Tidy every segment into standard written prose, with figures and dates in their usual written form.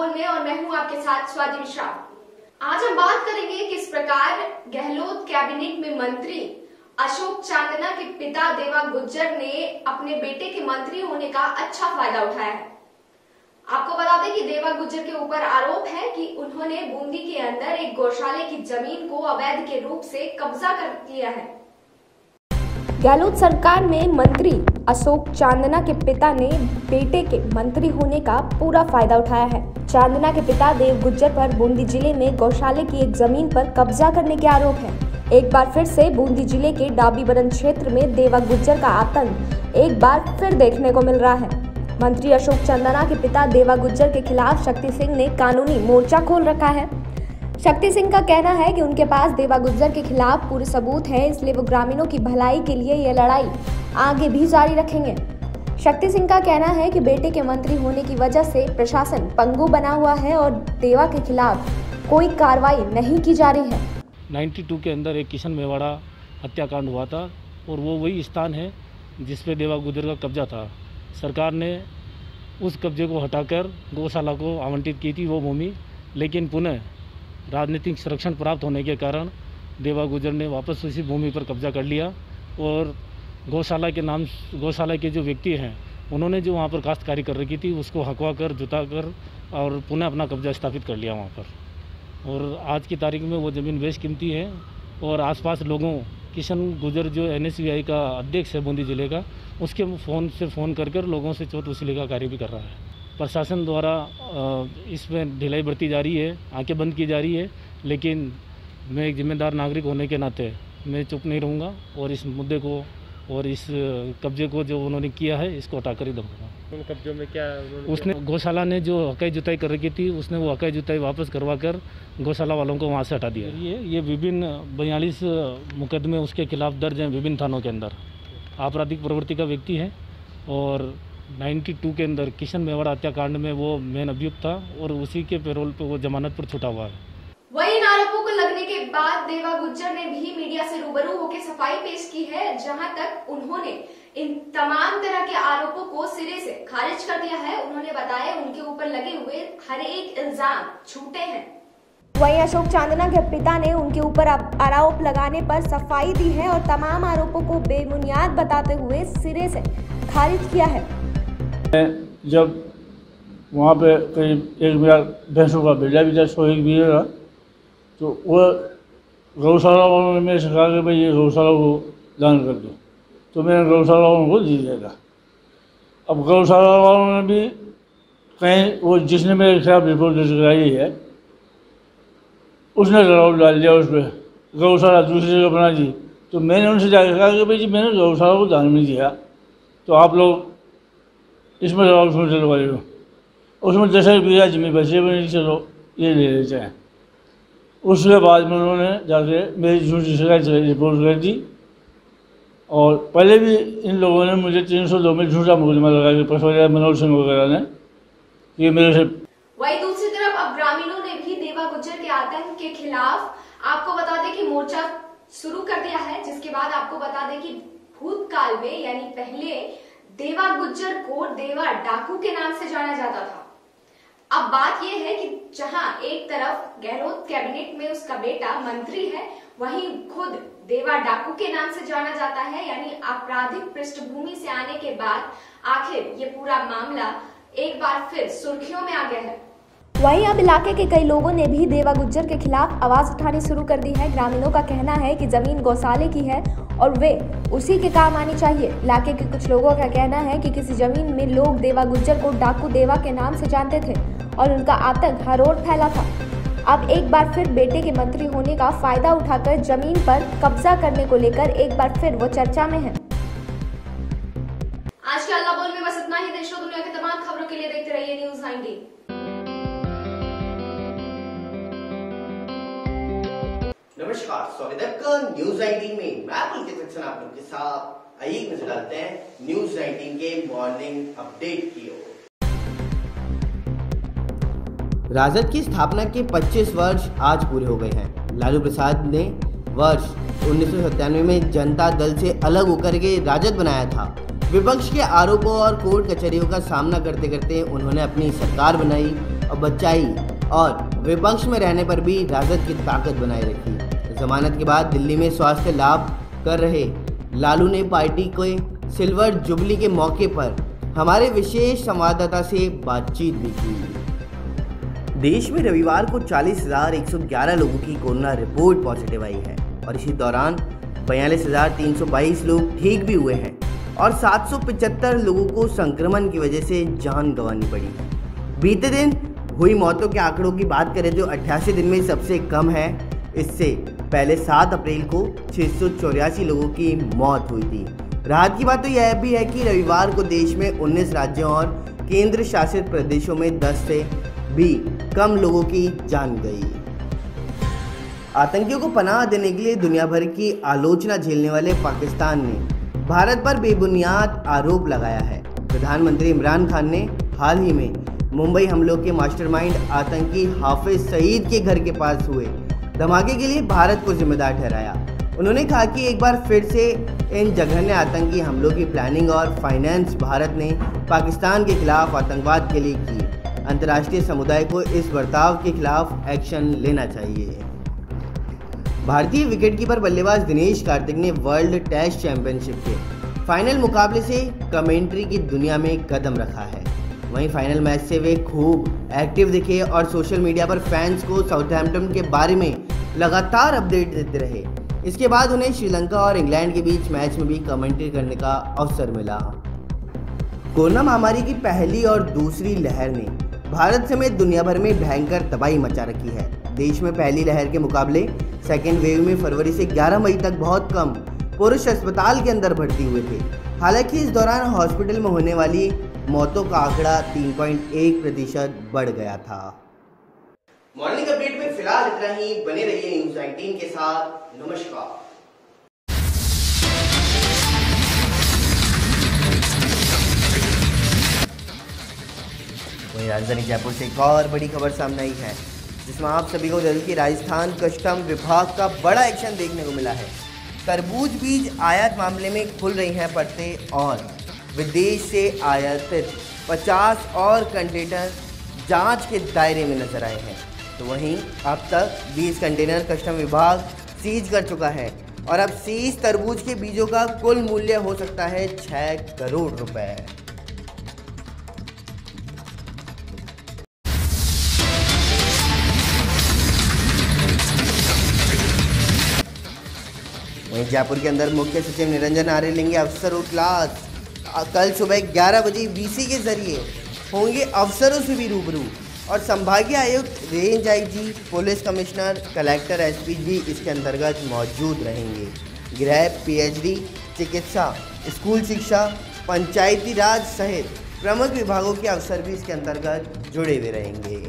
बोल में और मैं हूं आपके साथ स्वाति मिश्रा। आज हम बात करेंगे किस प्रकार गहलोत कैबिनेट में मंत्री अशोक चांदना के पिता देवा गुज्जर ने अपने बेटे के मंत्री होने का अच्छा फायदा उठाया है। आपको बता दें कि देवा गुज्जर के ऊपर आरोप है कि उन्होंने बूंदी के अंदर एक गौशाले की जमीन को अवैध के रूप से कब्जा कर लिया है। गहलोत सरकार में मंत्री अशोक चांदना के पिता ने बेटे के मंत्री होने का पूरा फायदा उठाया है। चांदना के पिता देव गुज्जर पर बूंदी जिले में गौशाले की एक जमीन पर कब्जा करने के आरोप है। एक बार फिर से बूंदी जिले के डाबी बरन क्षेत्र में देवा गुज्जर का आतंक एक बार फिर देखने को मिल रहा है। मंत्री अशोक चांदना के पिता देवा गुज्जर के खिलाफ शक्ति सिंह ने कानूनी मोर्चा खोल रखा है। शक्ति सिंह का कहना है कि उनके पास देवा गुज्जर के खिलाफ पूरे सबूत है, इसलिए वो ग्रामीणों की भलाई के लिए यह लड़ाई आगे भी जारी रखेंगे। शक्ति सिंह का कहना है कि बेटे के मंत्री होने की वजह से प्रशासन पंगु बना हुआ है और देवा के खिलाफ कोई कार्रवाई नहीं की जा रही है। 92 के अंदर एक किशन मेवाड़ा हत्याकांड हुआ था और वो वही स्थान है जिस पे देवा गुज्जर का कब्जा था। सरकार ने उस कब्जे को हटाकर गौशाला को आवंटित की थी वो भूमि, लेकिन पुनः राजनीतिक संरक्षण प्राप्त होने के कारण देवा गुज्जर ने वापस उसी भूमि पर कब्जा कर लिया और गौशाला के जो व्यक्ति हैं उन्होंने जो वहाँ पर काश्तकारी कर रखी थी उसको हकवा कर जुता कर और पुनः अपना कब्जा स्थापित कर लिया वहाँ पर। और आज की तारीख में वो ज़मीन बेशकीमती है और आसपास लोगों किशन गुज्जर जो NSVI का अध्यक्ष है बूंदी जिले का, उसके फ़ोन कर लोगों से चोट वसूली का कार्य भी कर रहा है। प्रशासन द्वारा इसमें ढिलाई बरती जा रही है, आंखें बंद की जा रही है, लेकिन मैं एक जिम्मेदार नागरिक होने के नाते मैं चुप नहीं रहूँगा और इस मुद्दे को और इस कब्जे को जो उन्होंने किया है इसको हटाकर ही दूँगा। उन कब्जों में क्या उसने गौशाला ने जो हकाई जुताई कर रखी थी उसने वो हकाई जुताई वापस करवा कर गौशाला वालों को वहाँ से हटा दिया। ये विभिन्न 42 मुकदमे उसके खिलाफ दर्ज हैं विभिन्न थानों के अंदर। आपराधिक प्रवृत्ति का व्यक्ति है और 92 के अंदर किशन मेवाड़ा हत्याकांड में वो मेन अभियुक्त था और उसी के पैरोल पे वो जमानत पर छूटा हुआ है। वहीं इन आरोपों को लगने के बाद देवा गुज्जर ने भी मीडिया से रूबरू होकर सफाई पेश की है, जहां तक उन्होंने इन तमाम तरह के आरोपों को सिरे से खारिज कर दिया है। उन्होंने बताया उनके ऊपर लगे हुए हर एक इल्जाम झूठे हैं। वहीं अशोक चांदना के पिता ने उनके ऊपर आरोप लगाने पर सफाई दी है और तमाम आरोपों को बेबुनियाद बताते हुए सिरे से खारिज किया है। जब वहाँ पे करीब 1 मेरा भैंसों का बेटा भी था, सोहेग भी था, तो वह गौशाला वालों ने मेरे से कहा कि भाई ये गौशाला को दान कर दो, तो मैंने गौशाला वालों को दे दिया था। अब गौशाला वालों ने भी कहीं वो जिसने मेरे खिलाफ रिपोर्ट दर्ज कराई है उसने दबाव डाल दिया उस पर, गौशाला दूसरी जगह बना दी। तो मैंने उनसे जाकर कहा कि भाई जी मैंने गौशाला को दान में दिया, तो आप लोग इसमें दबाव क्यों चलवा रहे हो? उसमें 10 बीघा जमीन बचे बनी, चलो ये ले लेते हैं। उसके बाद में उन्होंने जाके मेरी झूठी शिकायत रिपोर्ट कर दी और पहले भी इन लोगों ने मुझे 302 में झूठा मुकदमा लगा के पसवारिया मनोज सिंह वगैरह ने ये मेरे से। वहीं दूसरी तरफ अब ग्रामीणों ने भी देवा गुज्जर के आतंक के खिलाफ आपको बता दें कि मोर्चा शुरू कर दिया है, जिसके बाद आपको बता दें कि भूतकाल में यानी पहले देवा गुज्जर को देवा डाकू के नाम से जाना जाता था। अब बात यह है कि जहां एक तरफ गहलोत कैबिनेट में उसका बेटा मंत्री है, वहीं खुद देवा डाकू के नाम से जाना जाता है। यानी आपराधिक पृष्ठभूमि से आने के बाद आखिर ये पूरा मामला एक बार फिर सुर्खियों में आ गया है। वहीं अब इलाके के कई लोगों ने भी देवा गुज्जर के खिलाफ आवाज उठानी शुरू कर दी है। ग्रामीणों का कहना है कि जमीन गौशाले की है और वे उसी के काम आनी चाहिए। इलाके के कुछ लोगों का कहना है कि किसी जमीन में लोग देवा गुज्जर को डाकू देवा के नाम से जानते थे और उनका आतंक हर ओर फैला था। अब एक बार फिर बेटे के मंत्री होने का फायदा उठाकर जमीन पर कब्जा करने को लेकर एक बार फिर वो चर्चा में है। आज के अल्लाह बोल में बस इतना ही। देश और दुनिया की तमाम खबरों के लिए देखते रहिए न्यूज़ 19। नमस्कार, स्वागत है आपका न्यूज़ 19 में। मैं पुलकित सक्सेना आप लोग के साथ। आइए नजर डालते हैं न्यूज़ 19 के मॉर्निंग अपडेट की ओर। राजद की स्थापना के 25 वर्ष आज पूरे हो गए हैं। लालू प्रसाद ने वर्ष 1997 में जनता दल से अलग होकर के राजद बनाया था। विपक्ष के आरोपों और कोर्ट कचहरियों का सामना करते करते उन्होंने अपनी सरकार बनाई और बचाई और विपक्ष में रहने पर भी राजद की ताकत बनाए रखी। जमानत के बाद दिल्ली में स्वास्थ्य लाभ कर रहे लालू ने पार्टी के सिल्वर जुबली के मौके पर हमारे विशेष संवाददाता से बातचीत भी की। देश में रविवार को 40,111 लोगों की कोरोना रिपोर्ट पॉजिटिव आई है और इसी दौरान 42,322 लोग ठीक भी हुए हैं और 775 लोगों को संक्रमण की वजह से जान गंवानी पड़ी है। बीते दिन हुई मौतों के आंकड़ों की बात करें जो 88 दिन में सबसे कम है। इससे पहले 7 अप्रैल को 684 लोगों की मौत हुई थी। राहत की बात तो यह भी है कि रविवार को देश में 19 राज्यों और केंद्र शासित प्रदेशों में 10 से भी कम लोगों की जान गई। आतंकियों को पनाह देने के लिए दुनिया भर की आलोचना झेलने वाले पाकिस्तान ने भारत पर बेबुनियाद आरोप लगाया है। प्रधानमंत्री इमरान खान ने हाल ही में मुंबई हमलों के मास्टरमाइंड आतंकी हाफिज सईद के घर के पास हुए धमाके के लिए भारत को जिम्मेदार ठहराया। उन्होंने कहा कि एक बार फिर से इन जघन्य आतंकी हमलों की प्लानिंग और फाइनेंस भारत ने पाकिस्तान के खिलाफ आतंकवाद के लिए की। अंतर्राष्ट्रीय समुदाय को इस बर्ताव के खिलाफ एक्शन लेना चाहिए। भारतीय विकेटकीपर बल्लेबाज दिनेश कार्तिक ने वर्ल्ड टेस्ट चैंपियनशिप के फाइनल मुकाबले से कमेंट्री की दुनिया में कदम रखा है। वहीं फाइनल मैच से वे खूब एक्टिव दिखे और सोशल मीडिया पर फैंस को साउथहैम्पटन के बारे में लगातार अपडेट देते रहे। इसके बाद उन्हें श्रीलंका और इंग्लैंड के बीच मैच में भी कमेंट्री करने का अवसर मिला। कोरोना महामारी की पहली और दूसरी लहर ने भारत समेत दुनिया भर में भयंकर तबाही मचा रखी है। देश में पहली लहर के मुकाबले सेकेंड वेव में फरवरी से 11 मई तक बहुत कम पुरुष अस्पताल के अंदर भर्ती हुए थे। हालांकि इस दौरान हॉस्पिटल में होने वाली मौतों का आंकड़ा 3.1% बढ़ गया था। मॉर्निंग अपडेट में फिलहाल इतना ही। बने रहिए न्यूज़ 19 के साथ। नमस्कार। वहीं राजधानी जयपुर से एक और बड़ी खबर सामने आई है जिसमें आप सभी को जल्द की राजस्थान कस्टम विभाग का बड़ा एक्शन देखने को मिला है। तरबूज बीज आयात मामले में खुल रही हैं परतें और विदेश से आयातित 50 और कंटेनर जांच के दायरे में नजर आए हैं। तो वहीं अब तक 20 कंटेनर कस्टम विभाग सीज कर चुका है और अब सीज तरबूज के बीजों का कुल मूल्य हो सकता है 6 करोड़ रुपए। वहीं जयपुर के अंदर मुख्य सचिव निरंजन आर्य लेंगे अफसरों क्लास। कल सुबह 11 बजे वीसी के जरिए होंगे अफसरों से भी रूबरू और संभागीय आयुक्त, range IG, police commissioner, collector, SP भी इसके अंतर्गत मौजूद रहेंगे। गृह, पीएचडी, चिकित्सा, स्कूल शिक्षा, पंचायती राज सहित प्रमुख विभागों के अफसर भी इसके अंतर्गत जुड़े हुए रहेंगे।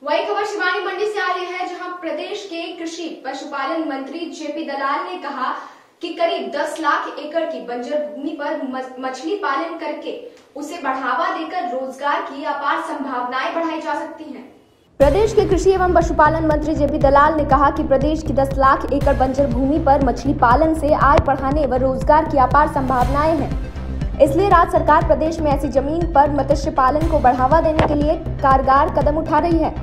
वही खबर शिवानी मंडी से आ रही है जहां प्रदेश के कृषि पशुपालन मंत्री जेपी दलाल ने कहा कि करीब 10 लाख एकड़ की बंजर भूमि पर मछली पालन करके उसे बढ़ावा देकर रोजगार की अपार संभावनाएं बढ़ाई जा सकती हैं। प्रदेश के कृषि एवं पशुपालन मंत्री जेपी दलाल ने कहा कि प्रदेश की 10 लाख एकड़ बंजर भूमि पर मछली पालन से आय बढ़ाने व रोजगार की अपार संभावनाएं हैं। इसलिए राज्य सरकार प्रदेश में ऐसी जमीन पर मत्स्य पालन को बढ़ावा देने के लिए कारगर कदम उठा रही है।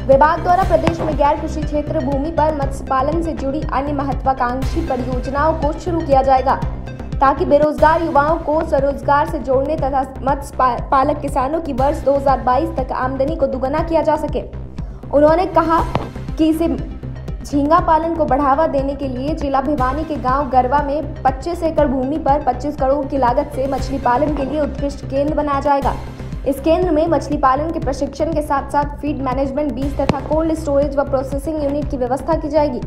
विभाग द्वारा प्रदेश में गैर कृषि क्षेत्र भूमि पर मत्स्य पालन से जुड़ी अन्य महत्वाकांक्षी परियोजनाओं को शुरू किया जाएगा ताकि बेरोजगार युवाओं को स्वरोजगार से जोड़ने तथा मत्स्य पालक किसानों की वर्ष 2022 तक आमदनी को दुगना किया जा सके। उन्होंने कहा कि इसे झींगा पालन को बढ़ावा देने के लिए जिला भिवानी के गांव गरवा में 25 एकड़ भूमि पर 25 करोड़ की लागत से मछली पालन के लिए उत्कृष्ट केंद्र बनाया जाएगा। इस केंद्र में मछली पालन के प्रशिक्षण के साथ साथ फीड मैनेजमेंट, बीज तथा कोल्ड स्टोरेज व प्रोसेसिंग यूनिट की व्यवस्था की जाएगी।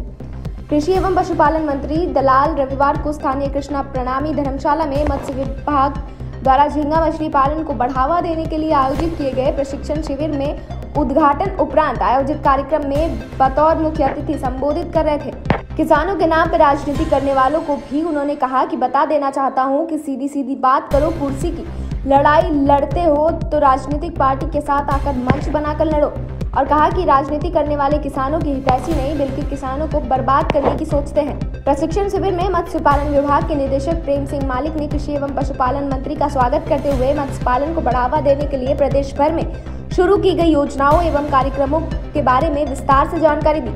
कृषि एवं पशुपालन मंत्री दलाल रविवार को स्थानीय कृष्णा प्रणामी धर्मशाला में मत्स्य विभाग द्वारा झींगा मछली पालन को बढ़ावा देने के लिए आयोजित किए गए प्रशिक्षण शिविर में उद्घाटन उपरांत आयोजित कार्यक्रम में बतौर मुख्य अतिथि संबोधित कर रहे थे। किसानों के नाम पर राजनीति करने वालों को भी उन्होंने कहा कि बता देना चाहता हूं कि सीधी सीधी बात करो, कुर्सी की लड़ाई लड़ते हो तो राजनीतिक पार्टी के साथ आकर मंच बनाकर लड़ो। और कहा कि राजनीति करने वाले किसानों की हितैषी नहीं बल्कि किसानों को बर्बाद करने की सोचते हैं। प्रशिक्षण शिविर में मत्स्य पालन विभाग के निदेशक प्रेम सिंह मालिक ने कृषि एवं पशुपालन मंत्री का स्वागत करते हुए मत्स्य पालन को बढ़ावा देने के लिए प्रदेश भर में शुरू की गई योजनाओं एवं कार्यक्रमों के बारे में विस्तार से जानकारी दी।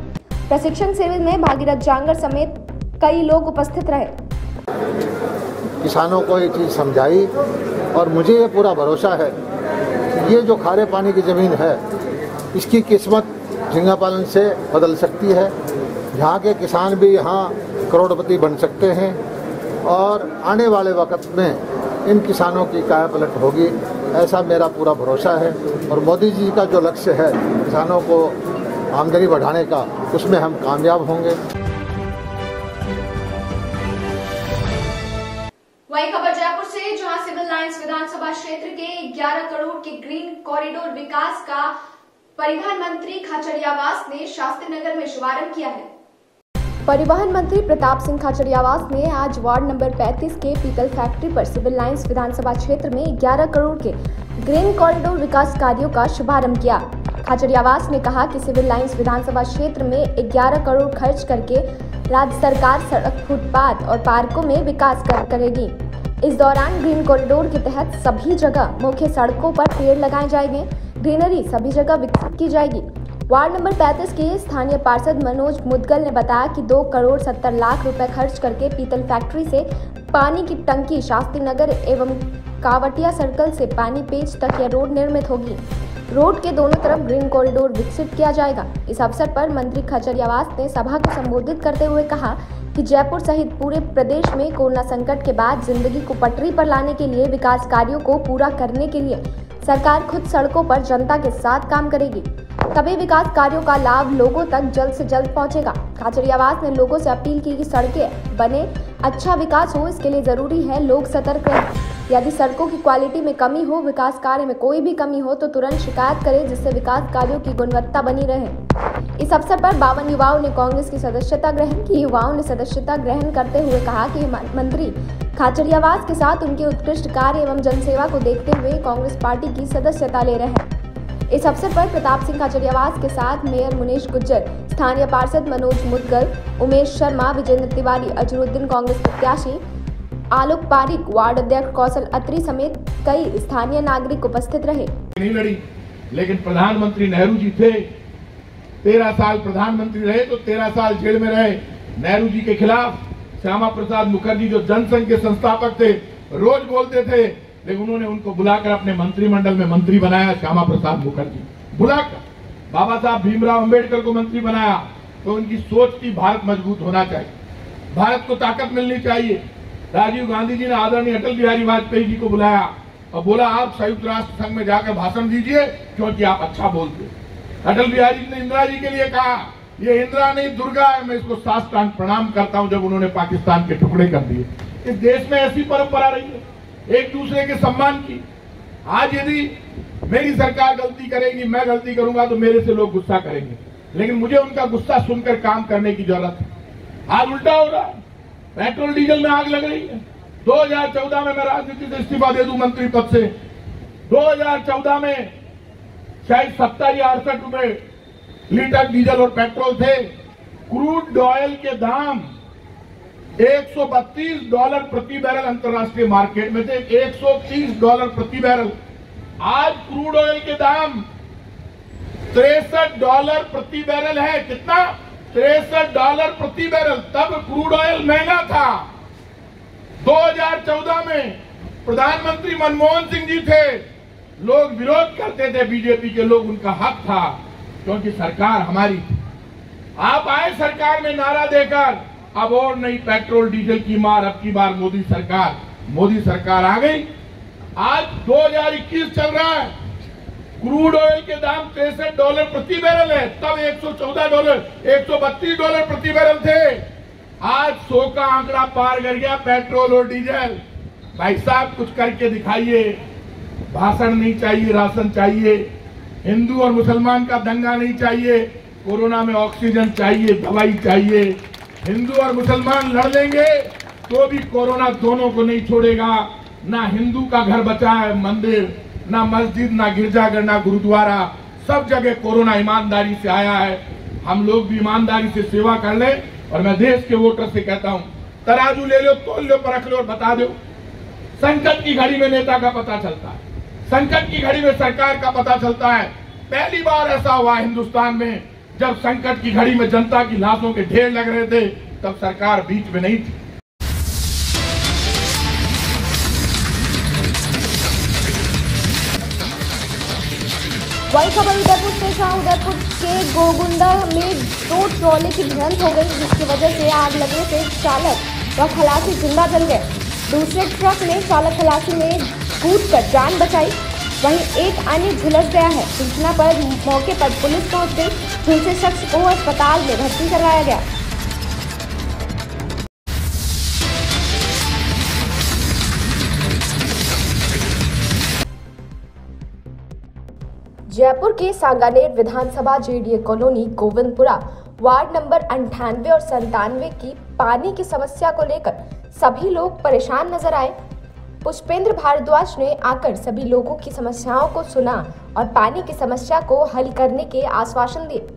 प्रशिक्षण शिविर में भागीरथ जांगर समेत कई लोग उपस्थित रहे। किसानों को ये चीज़ समझाई और मुझे ये पूरा भरोसा है कि ये जो खारे पानी की ज़मीन है इसकी किस्मत झींगा पालन से बदल सकती है। यहाँ के किसान भी यहाँ करोड़पति बन सकते हैं और आने वाले वक्त में इन किसानों की काया पलट होगी, ऐसा मेरा पूरा भरोसा है। और मोदी जी का जो लक्ष्य है किसानों को आमदनी बढ़ाने का, उसमें हम कामयाब होंगे। वही खबर जयपुर से, जहां सिविल लाइंस विधानसभा क्षेत्र के 11 करोड़ के ग्रीन कॉरिडोर विकास का परिवहन मंत्री खाचरियावास ने शास्त्री नगर में शुभारंभ किया है। परिवहन मंत्री प्रताप सिंह खाचरियावास ने आज वार्ड नंबर 35 के पीपल फैक्ट्री पर सिविल लाइंस विधानसभा क्षेत्र में 11 करोड़ के ग्रीन कॉरिडोर विकास कार्यों का शुभारंभ किया। खाचरियावास ने कहा कि सिविल लाइंस विधानसभा क्षेत्र में 11 करोड़ खर्च करके राज्य सरकार सड़क, फुटपाथ और पार्कों में विकास करेगी। इस दौरान ग्रीन कॉरिडोर के तहत सभी जगह मुख्य सड़कों पर पेड़ लगाए जाएंगे। ग्रीनरी सभी जगह विकसित की जाएगी। वार्ड नंबर 35 के स्थानीय पार्षद मनोज मुदगल ने बताया कि 2 करोड़ 70 लाख रुपए खर्च करके पीतल फैक्ट्री से पानी की टंकी, शास्त्री नगर एवं कावटिया सर्कल से पानी पेज तक यह रोड निर्मित होगी। रोड के दोनों तरफ ग्रीन कॉरिडोर विकसित किया जाएगा। इस अवसर पर मंत्री खाचरियावास ने सभा को संबोधित करते हुए कहा कि जयपुर सहित पूरे प्रदेश में कोरोना संकट के बाद जिंदगी को पटरी पर लाने के लिए विकास कार्यों को पूरा करने के लिए सरकार खुद सड़कों पर जनता के साथ काम करेगी, तभी विकास कार्यों का लाभ लोगों तक जल्द से जल्द पहुंचेगा। खाचरियावास ने लोगों से अपील की कि सड़कें बने, अच्छा विकास हो, इसके लिए जरूरी है लोग सतर्क रहें। यदि सड़कों की क्वालिटी में कमी हो, विकास कार्य में कोई भी कमी हो तो तुरंत शिकायत करें, जिससे विकास कार्यों की गुणवत्ता बनी रहे। इस अवसर पर 52 युवाओं ने कांग्रेस की सदस्यता ग्रहण की। युवाओं ने सदस्यता ग्रहण करते हुए कहा कि मंत्री खाचरियावास के साथ उनके उत्कृष्ट कार्य एवं जनसेवा को देखते हुए कांग्रेस पार्टी की सदस्यता ले रहे हैं। इस अवसर पर प्रताप सिंह खाचरियावास के साथ मेयर मुनीश गुज्जर, स्थानीय पार्षद मनोज मुदगल, उमेश शर्मा, विजेंद्र तिवारी, अजरुद्दीन कांग्रेस प्रत्याशी, आलोक पारिक, वार्ड अध्यक्ष कौशल अत्री समेत कई स्थानीय नागरिक उपस्थित रहे। नहीं लड़ी, लेकिन प्रधानमंत्री नेहरू जी थे, 13 साल प्रधानमंत्री रहे तो 13 साल जेल में रहे। नेहरू जी के खिलाफ श्यामा प्रसाद मुखर्जी जो जनसंघ के संस्थापक थे, रोज बोलते थे, लेकिन उन्होंने उनको बुलाकर अपने मंत्रिमंडल में मंत्री बनाया। श्यामा प्रसाद मुखर्जी बुलाकर बाबा साहब भीमराव अंबेडकर को मंत्री बनाया। तो उनकी सोच थी भारत मजबूत होना चाहिए, भारत को ताकत मिलनी चाहिए। राजीव गांधी जी ने आदरणीय अटल बिहारी वाजपेयी जी को बुलाया और बोला आप संयुक्त राष्ट्र संघ में जाकर भाषण दीजिए क्योंकि आप अच्छा बोलते। अटल बिहारी जी ने इंदिरा जी के लिए कहा, ये इंदिरा नहीं दुर्गा है, मैं इसको साष्टांग प्रणाम करता हूं जब उन्होंने पाकिस्तान के टुकड़े कर दिए। इस देश में ऐसी परंपरा रही है एक दूसरे के सम्मान की। आज यदि मेरी सरकार गलती करेगी, मैं गलती करूंगा तो मेरे से लोग गुस्सा करेंगे, लेकिन मुझे उनका गुस्सा सुनकर काम करने की जरूरत है। आज उल्टा हो रहा है, पेट्रोल डीजल में आग लग रही है। 2014 में मैं राजनीति से इस्तीफा दे दूं मंत्री पद से। 2014 में शायद 70 या 68 रुपए लीटर डीजल और पेट्रोल थे। क्रूड ऑयल के दाम $132 प्रति बैरल अंतर्राष्ट्रीय मार्केट में थे, $130 प्रति बैरल। आज क्रूड ऑयल के दाम $63 प्रति बैरल है। कितना? $63 प्रति बैरल। तब क्रूड ऑयल महंगा था। 2014 में प्रधानमंत्री मनमोहन सिंह जी थे, लोग विरोध करते थे, बीजेपी के लोग, उनका हक था क्योंकि सरकार हमारी थी। आप आए सरकार में नारा देकर, अब और नहीं पेट्रोल डीजल की मार, अब की बार मोदी सरकार आ गई। आज 2021 चल रहा है, क्रूड ऑयल के दाम $63 प्रति बैरल है। तब $114, $132 प्रति बैरल थे। आज 100 का आंकड़ा पार कर गया पेट्रोल और डीजल। भाई साहब कुछ करके दिखाइए। भाषण नहीं चाहिए, राशन चाहिए। हिंदू और मुसलमान का दंगा नहीं चाहिए। कोरोना में ऑक्सीजन चाहिए, दवाई चाहिए। हिंदू और मुसलमान लड़ लेंगे तो भी कोरोना दोनों को नहीं छोड़ेगा। ना हिंदू का घर बचा है, मंदिर, ना मस्जिद, ना गिरजाघर, ना गुरुद्वारा, सब जगह कोरोना ईमानदारी से आया है। हम लोग भी ईमानदारी से सेवा कर लें और मैं देश के वोटर से कहता हूं, तराजू ले लो, तोल लो, परख लो और बता दो। संकट की घड़ी में नेता का पता चलता है, संकट की घड़ी में सरकार का पता चलता है। पहली बार ऐसा हुआ हिंदुस्तान में, जब संकट की घड़ी में जनता की लाशों के ढेर लग रहे थे, तब सरकार बीच में नहीं थी। वही खबर उदयपुर से, जहां उदयपुर के गोगुंदा में 2 ट्रॉले की भिड़ंत हो गई, जिसकी वजह से आग लगने से चालक व खलासी जिंदा जल गए। दूसरे ट्रक ने चालक खलासी में कूदकर जान बचाई, वहीं एक अन्य झुलस गया है। सूचना पर मौके पर पुलिस पहुंच गई, झुलसे शख्स को अस्पताल में भर्ती कराया गया। जयपुर के सांगानेर विधानसभा JDA colony Govindpura ward number 98 और 97 की पानी की समस्या को लेकर सभी लोग परेशान नजर आए। पुष्पेंद्र भारद्वाज ने आकर सभी लोगों की समस्याओं को सुना और पानी की समस्या को हल करने के आश्वासन दिए।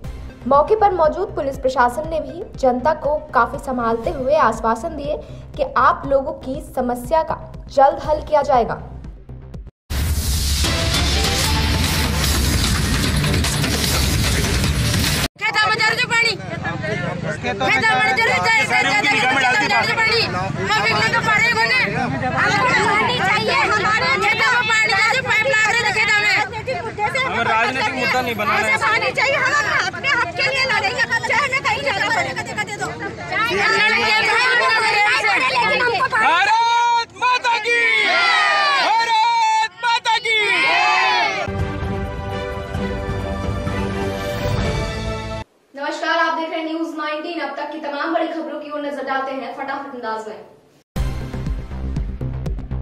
मौके पर मौजूद पुलिस प्रशासन ने भी जनता को काफी संभालते हुए आश्वासन दिए कि आप लोगों की समस्या का जल्द हल किया जाएगा। राजनीतिक मुद्दा नहीं बनाना है, पानी चाहिए, हम अपने हक के लिए लड़ेंगे, चाहे हमें कहीं जाना पड़ेगा, दे दो। भारत माता की, भारत माता की। नमस्कार, आप देख रहे हैं न्यूज़ 19। अब तक की तमाम बड़ी खबरों की ओर नजर डालते हैं फटाफट अंदाज में।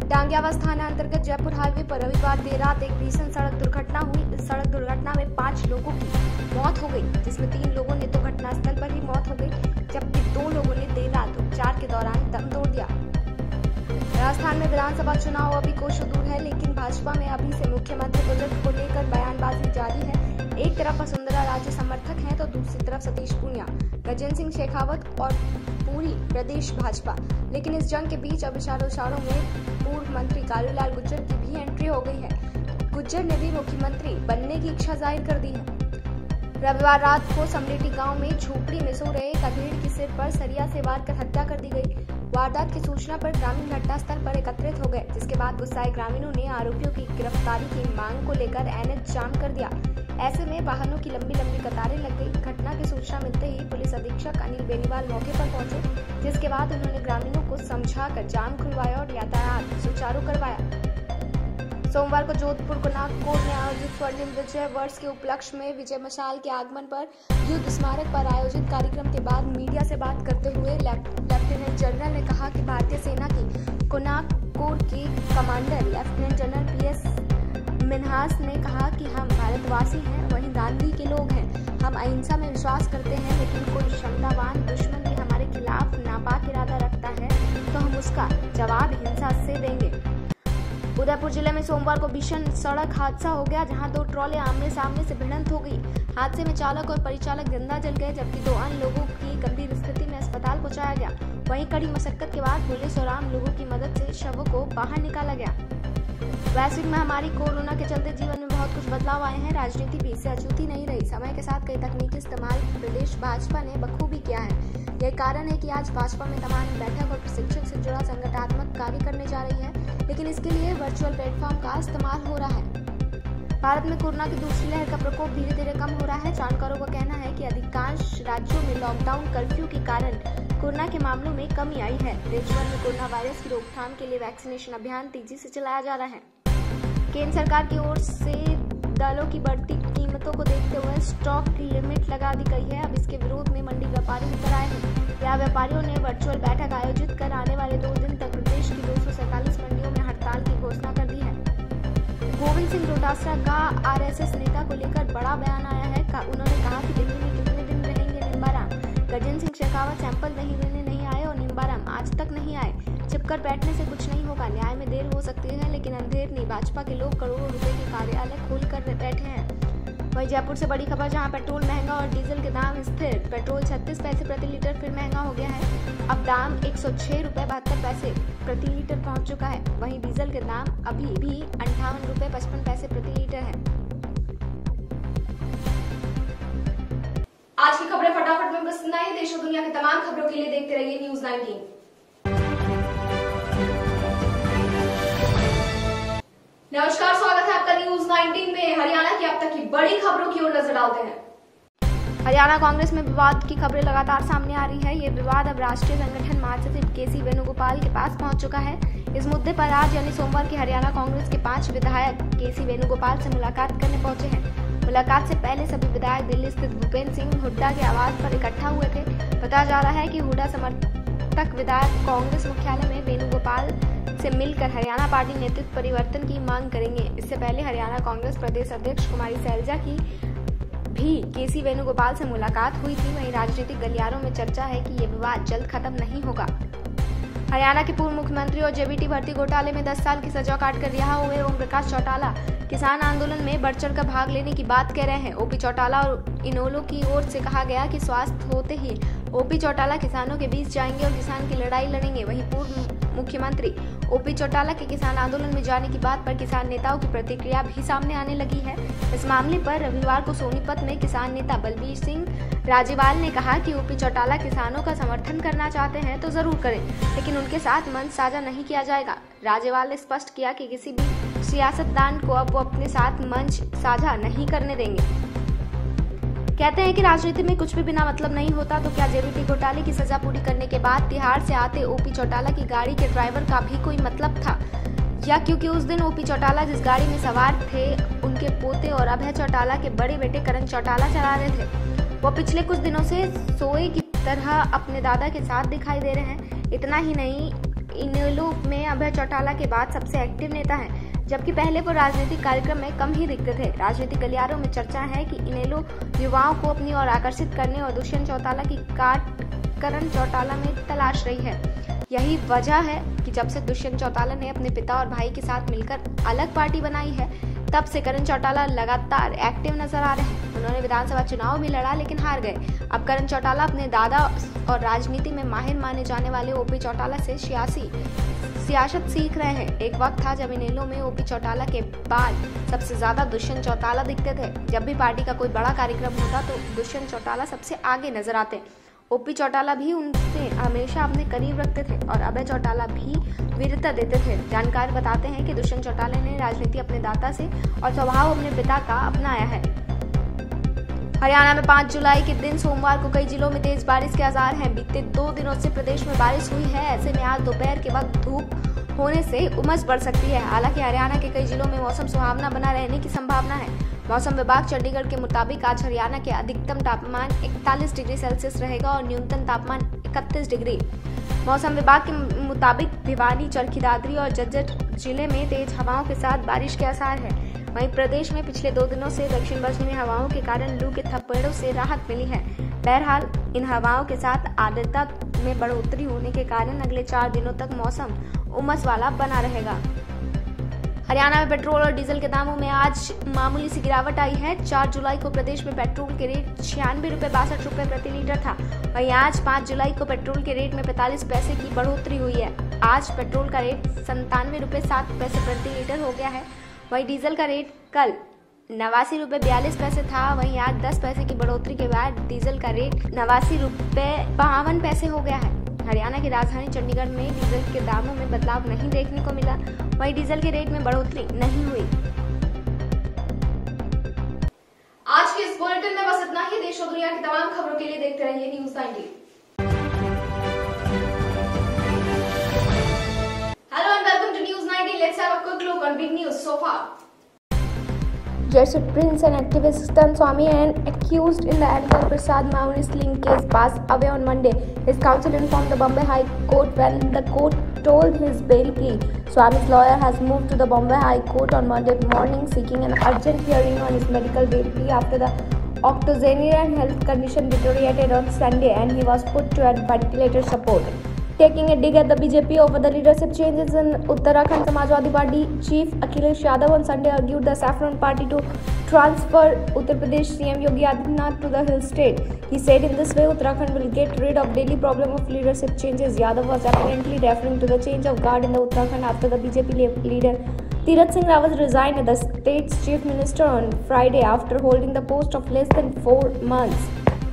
डांगियावास थाना अंतर्गत जयपुर हाईवे पर रविवार देर रात एक भीषण सड़क दुर्घटना हुई। इस सड़क दुर्घटना में 5 लोगों की मौत हो गई, जिसमें 3 लोगों ने तो घटनास्थल पर ही मौत हो गई, जबकि 2 लोगों ने देर रात उपचार के दौरान दम तोड़ दिया। राजस्थान में विधानसभा चुनाव अभी कोसों दूर है, लेकिन भाजपा में अभी से मुख्यमंत्री प्रोजेक्ट को लेकर बयानबाजी जारी है। एक तरफ वसुंधरा राजे समर्थक हैं तो दूसरी तरफ सतीश पूनिया, गजेंद्र सिंह शेखावत और पूरी प्रदेश भाजपा। लेकिन इस जंग के बीच अब इशारों में पूर्व मंत्री कालूलाल गुर्जर की भी एंट्री हो गई है। गुर्जर ने भी मुख्यमंत्री बनने की इच्छा जाहिर कर दी है। रविवार रात को समलेटी गांव में झोपड़ी में सो रहे एक अधेड़ की सिर पर सरिया से वार कर हत्या कर दी गई। वारदात की सूचना पर ग्रामीण घटनास्थल पर एकत्रित हो गए, जिसके बाद गुस्साए ग्रामीणों ने आरोपियों की गिरफ्तारी की मांग को लेकर एनएच जाम कर दिया। ऐसे में वाहनों की लंबी लंबी कतारें लग गई। घटना की सूचना मिलते ही पुलिस अधीक्षक अनिल बेनीवाल मौके पर पहुंचे, जिसके बाद उन्होंने ग्रामीणों को समझाकर जाम खुलवाया और यातायात सुचारू करवाया। सोमवार को जोधपुर गुनाग कोर्ट में आयोजित स्वर्णिम विजय वर्ष के उपलक्ष्य में विजय मशाल के आगमन पर युद्ध स्मारक पर आयोजित कार्यक्रम के बाद मीडिया से बात करते हुए लेफ्टिनेंट जनरल ने कहा कि भारतीय सेना की गुनाग कोर के commander lieutenant general PS Minhas ने कहा कि हम भारतवासी हैं, वहीं गांधी के लोग हैं। हम अहिंसा में विश्वास करते हैं, लेकिन कोई क्षमतावान दुश्मन भी हमारे खिलाफ नापाक इरादा रखता है तो हम उसका जवाब हिंसा से देंगे। उदयपुर जिले में सोमवार को भीषण सड़क हादसा हो गया, जहां 2 ट्रॉले आमने सामने से भिड़ंत हो गई। हादसे में चालक और परिचालक जिंदा जल गए, जबकि 2 अन्य लोगों की गंभीर स्थिति में अस्पताल पहुंचाया गया। वहीं कड़ी मशक्कत के बाद पुलिस और आम लोगों की मदद से शवों को बाहर निकाला गया। वैश्विक महामारी कोरोना के चलते जीवन में बहुत कुछ बदलाव आए हैं। राजनीति भी इससे अछूती नहीं रही। समय के साथ कई तकनीकी इस्तेमाल प्रदेश भाजपा ने बखूबी किया है। यही कारण है कि आज भाजपा में तमाम बैठक और प्रशिक्षण से जुड़ा संगठनात्मक कार्य करने जा रही है, लेकिन इसके लिए वर्चुअल प्लेटफॉर्म का इस्तेमाल हो रहा है। भारत में कोरोना की दूसरी लहर का प्रकोप धीरे धीरे कम हो रहा है। जानकारों का कहना है कि अधिकांश राज्यों में लॉकडाउन कर्फ्यू के कारण कोरोना के मामलों में कमी आई है। देशभर में कोरोना वायरस की रोकथाम के लिए वैक्सीनेशन अभियान तेजी से चलाया जा रहा है। केंद्र सरकार की ओर से दालों की बढ़ती कीमतों को देखते हुए स्टॉक की लिमिट लगा दी गई है। अब इसके विरोध में मंडी व्यापारी उतर आए हैं। यहाँ व्यापारियों ने वर्चुअल बैठक आयोजित कर आने वाले 2 दिन तक प्रदेश की 247 मंडियों में हड़ताल की घोषणा कर दी है। गोविंद सिंह डोटासरा का RSS नेता को लेकर बड़ा बयान आया है। उन्होंने कहा कि दिल्ली में कितने दिन रहेंगे निम्बाराम। गजेंद्र सिंह शेखावत सैंपल नहीं लेने नहीं आए और निम्बाराम आज तक नहीं आए। छिपकर बैठने से कुछ नहीं होगा। न्याय में देर हो सकती है, लेकिन अंधेर नहीं। भाजपा के लोग करोड़ों रुपए के कार्यालय खोल कर बैठे हैं। वहीं जयपुर से बड़ी खबर, जहां पेट्रोल महंगा और डीजल के दाम स्थिर। पेट्रोल 36 पैसे प्रति लीटर फिर महंगा हो गया है। अब दाम 106 रुपये 72 पैसे प्रति लीटर पहुंच चुका है। वहीं डीजल के दाम अभी भी 58 रुपये 55 पैसे प्रति लीटर है। आज की खबरें फटाफट में बस इतना ही। देश और दुनिया की तमाम खबरों के लिए देखते रहिए न्यूज़ 19। नमस्कार, स्वागत है आपका न्यूज़ 19 में। हरियाणा की अब तक की बड़ी खबरों की ओर नजर डालते हैं। हरियाणा कांग्रेस में विवाद की खबरें लगातार सामने आ रही है। ये विवाद अब राष्ट्रीय संगठन महासचिव केसी वेणुगोपाल के पास पहुंच चुका है। इस मुद्दे पर आज यानी सोमवार की हरियाणा कांग्रेस के 5 विधायक केसी वेणुगोपाल से मुलाकात करने पहुंचे हैं। मुलाकात से पहले सभी विधायक दिल्ली स्थित भूपेंद्र सिंह हुड्डा के आवास पर इकट्ठा हुए थे। बताया जा रहा है कि हुड्डा समर्थक विधायक कांग्रेस मुख्यालय में वेणुगोपाल से मिलकर हरियाणा पार्टी नेतृत्व परिवर्तन की मांग करेंगे। इससे पहले हरियाणा कांग्रेस प्रदेश अध्यक्ष कुमारी शैलजा की भी केसी वेणुगोपाल से मुलाकात हुई थी। वहीं राजनीतिक गलियारों में चर्चा है कि ये विवाद जल्द खत्म नहीं होगा। हरियाणा के पूर्व मुख्यमंत्री और जेबीटी भर्ती घोटाले में 10 साल की सजा काटकर रिहा हुए ओम प्रकाश चौटाला किसान आंदोलन में बढ़ चढ़कर भाग लेने की बात कह रहे हैं। ओपी चौटाला और इनेलो की ओर से कहा गया कि स्वास्थ्य होते ही ओपी चौटाला किसानों के बीच जाएंगे और किसान की लड़ाई लड़ेंगे। वहीं पूर्व मुख्यमंत्री ओपी चौटाला के किसान आंदोलन में जाने की बात पर किसान नेताओं की प्रतिक्रिया भी सामने आने लगी है। इस मामले पर रविवार को सोनीपत में किसान नेता बलबीर सिंह राजेवाल ने कहा कि ओपी चौटाला किसानों का समर्थन करना चाहते हैं तो जरूर करें, लेकिन उनके साथ मंच साझा नहीं किया जाएगा। राजेवाल ने स्पष्ट किया कि किसी भी सियासतदान को अब वो अपने साथ मंच साझा नहीं करने देंगे। कहते हैं कि राजनीति में कुछ भी बिना मतलब नहीं होता, तो क्या जेबीटी घोटाले की सजा पूरी करने के बाद तिहाड़ से आते ओपी चौटाला की गाड़ी के ड्राइवर का भी कोई मतलब था, या क्योंकि उस दिन ओपी चौटाला जिस गाड़ी में सवार थे उनके पोते और अभय चौटाला के बड़े बेटे करण चौटाला चला रहे थे। वो पिछले कुछ दिनों से सोए की तरह अपने दादा के साथ दिखाई दे रहे हैं। इतना ही नहीं, इनेलो में अभय चौटाला के बाद सबसे एक्टिव नेता हैं, जबकि पहले वो राजनीतिक कार्यक्रम में कम ही दिखते थे। राजनीतिक गलियारों में चर्चा है कि इनेलो युवाओं को अपनी ओर आकर्षित करने और दुष्यंत चौटाला की काट करण चौटाला में तलाश रही है। यही वजह है कि जब से दुष्यंत चौटाला ने अपने पिता और भाई के साथ मिलकर अलग पार्टी बनाई है, तब से करण चौटाला लगातार एक्टिव नजर आ रहे हैं। उन्होंने विधानसभा चुनाव भी लड़ा लेकिन हार गए। अब करण चौटाला अपने दादा और राजनीति में माहिर माने जाने वाले ओपी चौटाला से सियासत सीख रहे हैं। एक वक्त था जब इनेलो में ओपी चौटाला के बाद सबसे ज्यादा दुष्यंत चौटाला दिखते थे। जब भी पार्टी का कोई बड़ा कार्यक्रम होता तो दुष्यंत चौटाला सबसे आगे नजर आते। ओपी चौटाला भी उनसे हमेशा अपने करीब रखते थे और अभय चौटाला भी वीरता देते थे। जानकार बताते हैं कि दुष्यंत चौटाला ने राजनीति अपने दादा से और स्वभाव अपने पिता का अपनाया है। हरियाणा में 5 जुलाई के दिन सोमवार को कई जिलों में तेज बारिश के आसार हैं। बीते 2 दिनों से प्रदेश में बारिश हुई है। ऐसे में आज दोपहर के वक्त धूप होने से उमस बढ़ सकती है। हालांकि हरियाणा के कई जिलों में मौसम सुहावना बना रहने की संभावना है। मौसम विभाग चंडीगढ़ के मुताबिक आज हरियाणा के अधिकतम तापमान 41 डिग्री सेल्सियस रहेगा और न्यूनतम तापमान 31 डिग्री। मौसम विभाग के मुताबिक भिवानी, चरखी दादरी और झज्जर जिले में तेज हवाओं के साथ बारिश के आसार है। वहीं प्रदेश में पिछले 2 दिनों से दक्षिण पश्चिमी हवाओं के कारण लू के थपेड़ों से राहत मिली है। बहरहाल इन हवाओं के साथ आर्द्रता में बढ़ोतरी होने के कारण अगले 4 दिनों तक मौसम उमस वाला बना रहेगा। हरियाणा में पेट्रोल और डीजल के दामों में आज मामूली सी गिरावट आई है। 4 जुलाई को प्रदेश में पेट्रोल के रेट 96 रुपये 62 रुपये प्रति लीटर था। वहीं आज 5 जुलाई को पेट्रोल के रेट में 45 पैसे की बढ़ोतरी हुई है। आज पेट्रोल का रेट 97 रुपये 7 पैसे प्रति लीटर हो गया है। वहीं डीजल का रेट कल 89 रुपये 42 पैसे था। वहीं आज 10 पैसे की बढ़ोतरी के बाद डीजल का रेट 89 रुपये 52 पैसे हो गया है। हरियाणा की राजधानी चंडीगढ़ में डीजल के दामों में बदलाव नहीं देखने को मिला। वहीं डीजल के रेट में बढ़ोतरी नहीं हुई। आज के इस बुलेटिन में बस इतना ही। देश और दुनिया की तमाम खबरों के लिए देखते रहिए news 19। Hello and welcome to News 19. Let's have a quick look on big news so far. Jesuit prince and activist Stan Swamy and accused in the Ankar Prasad Mauni sling case passed away on Monday. His counsel informed the Bombay High Court when the court told his bail plea. Swamy's lawyer has moved to the Bombay High Court on Monday morning seeking an urgent hearing on his medical bail plea after the octogenarian health condition deteriorated on Sunday and he was put to ventilator support. taking a dig at the BJP over the leadership changes in Uttarakhand. Samajwadi Party chief Akhilesh Yadav on Sunday argued the Saffron Party to transfer Uttar Pradesh CM Yogi Adityanath to the hill state. He said in this way Uttarakhand will get rid of daily problem of leadership changes. Yadav was apparently referring to the change of guard in the Uttarakhand after the BJP leader Tirath Singh Rawat resigned as the state's chief minister on Friday after holding the post of less than 4 months.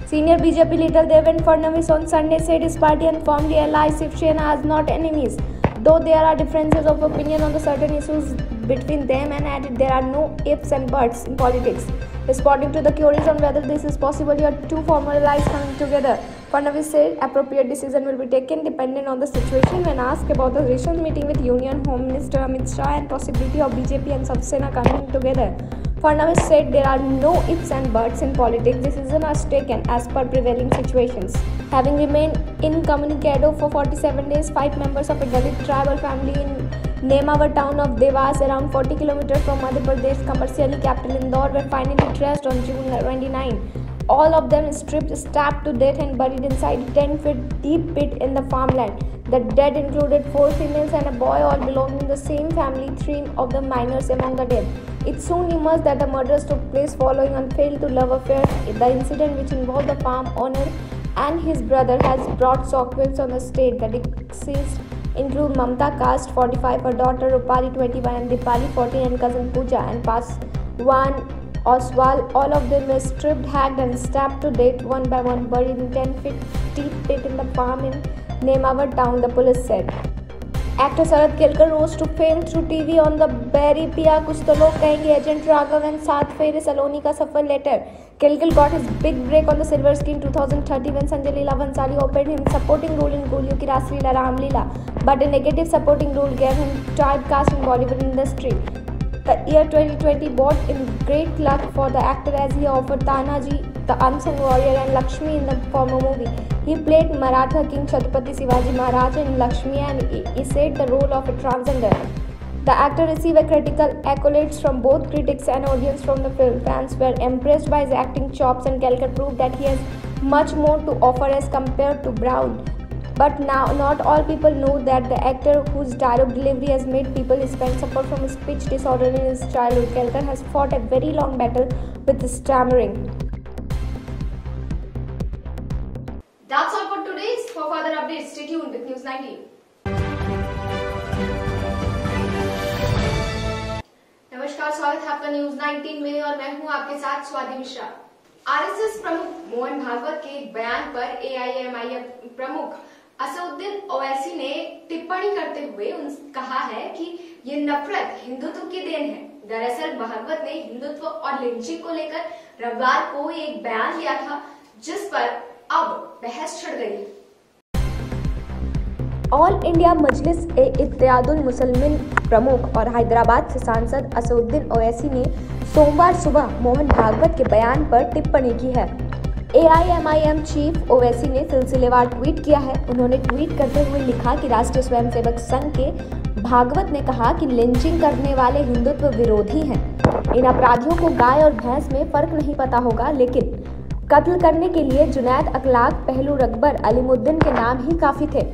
Senior BJP leader Devendra Fadnavis on Sunday said his party and firmly allies Shiv Sena as not enemies, though there are differences of opinion on the certain issues between them, and added there are no ifs and buts in politics. Responding to the queries on whether this is possible, your two former allies coming together, Fadnavis said appropriate decision will be taken depending on the situation. When asked about the recent meeting with Union Home Minister Amit Shah and possibility of BJP and Shiv Sena coming together, Fadnavis said there are no ifs and buts in politics. Decisions are taken as per prevailing situations. Having remained incommunicado for 47 days, 5 members of a Dalit tribal family in Nemavar town of Devas, around 40 km from Madhya Pradesh commercially capital Indore, were finally traced on June 29. All of them stripped, stabbed to death and buried inside a 10-foot deep pit in the farmland. The dead included 4 females and a boy, all belonging to the same family, 3 of the minors among the dead. It soon emerged that the murders took place following unfailed to love affairs. The incident, which involved the farm owner and his brother, has brought shockwaves on the state. The deceased include Mamta Caste, 45, her daughter Rupali, 21, and Dipali, 14, and cousin Pooja and Paswan Oswal. All of them were stripped, hacked, and stabbed to death one by one, buried in 10-foot deep pit in the farm in Nemavar town, the police said. Actor Sarath Kelkar rose to fame through TV on the Berry Pia Kuch To Log Kahenge, Agent Raghav, and Saath Fere Saloni Ka Safar later. Kelkar got his big break on the silver screen 2013 when Sanjay Leela Bhansali offered him supporting role in Goliyon Ki Ras Leela Ram Leela, but a negative supporting role gave him typecast in Bollywood industry. The year 2020 brought in great luck for the actor as he offered Tanaji, the unsung warrior, and Lakshmi in the former movie. He played Maratha King Chhatrapati Shivaji Maharaj in Lakshmi and essayed the role of a transgender. The actor received critical accolades from both critics and audience from the film. Fans were impressed by his acting chops, and Kelkar proved that he has much more to offer as compared to Brown. But now, not all people know that the actor whose dialogue delivery has made people his fans suffer from speech disorder in his childhood. Kelkar has fought a very long battle with stammering. That's all for today. For further updates, stay tuned with News 19. नमस्कार, स्वागत है आपका news 19 में और मैं हूं आपके साथ स्वाति मिश्रा। आरएसएस प्रमुख मोहन भागवत के एक बयान पर एआईएमआईएम प्रमुख असदुद्दीन ओवैसी ने टिप्पणी करते हुए कहा है कि ये नफरत हिंदुत्व की देन है। दरअसल भागवत ने हिंदुत्व और लिंचिंग को लेकर रविवार को एक बयान दिया था, जिस पर अब बहस छिड़ गई है। ऑल इंडिया मजलिस ए इत्तेहादुल मुसलिमीन प्रमुख और हैदराबाद से सांसद असदुद्दीन ओवैसी ने सोमवार सुबह मोहन भागवत के बयान पर टिप्पणी की है। एआईएमआईएम चीफ ओवैसी ने सिलसिलेवार ट्वीट किया है। उन्होंने ट्वीट करते हुए लिखा कि राष्ट्रीय स्वयंसेवक संघ के भागवत ने कहा कि लिंचिंग करने वाले हिंदुत्व विरोधी हैं। इन अपराधियों को गाय और भैंस में फर्क नहीं पता होगा, लेकिन कत्ल करने के लिए जुनैद अखलाक, पहलू रकबर, अलीमुद्दीन के नाम ही काफी थे।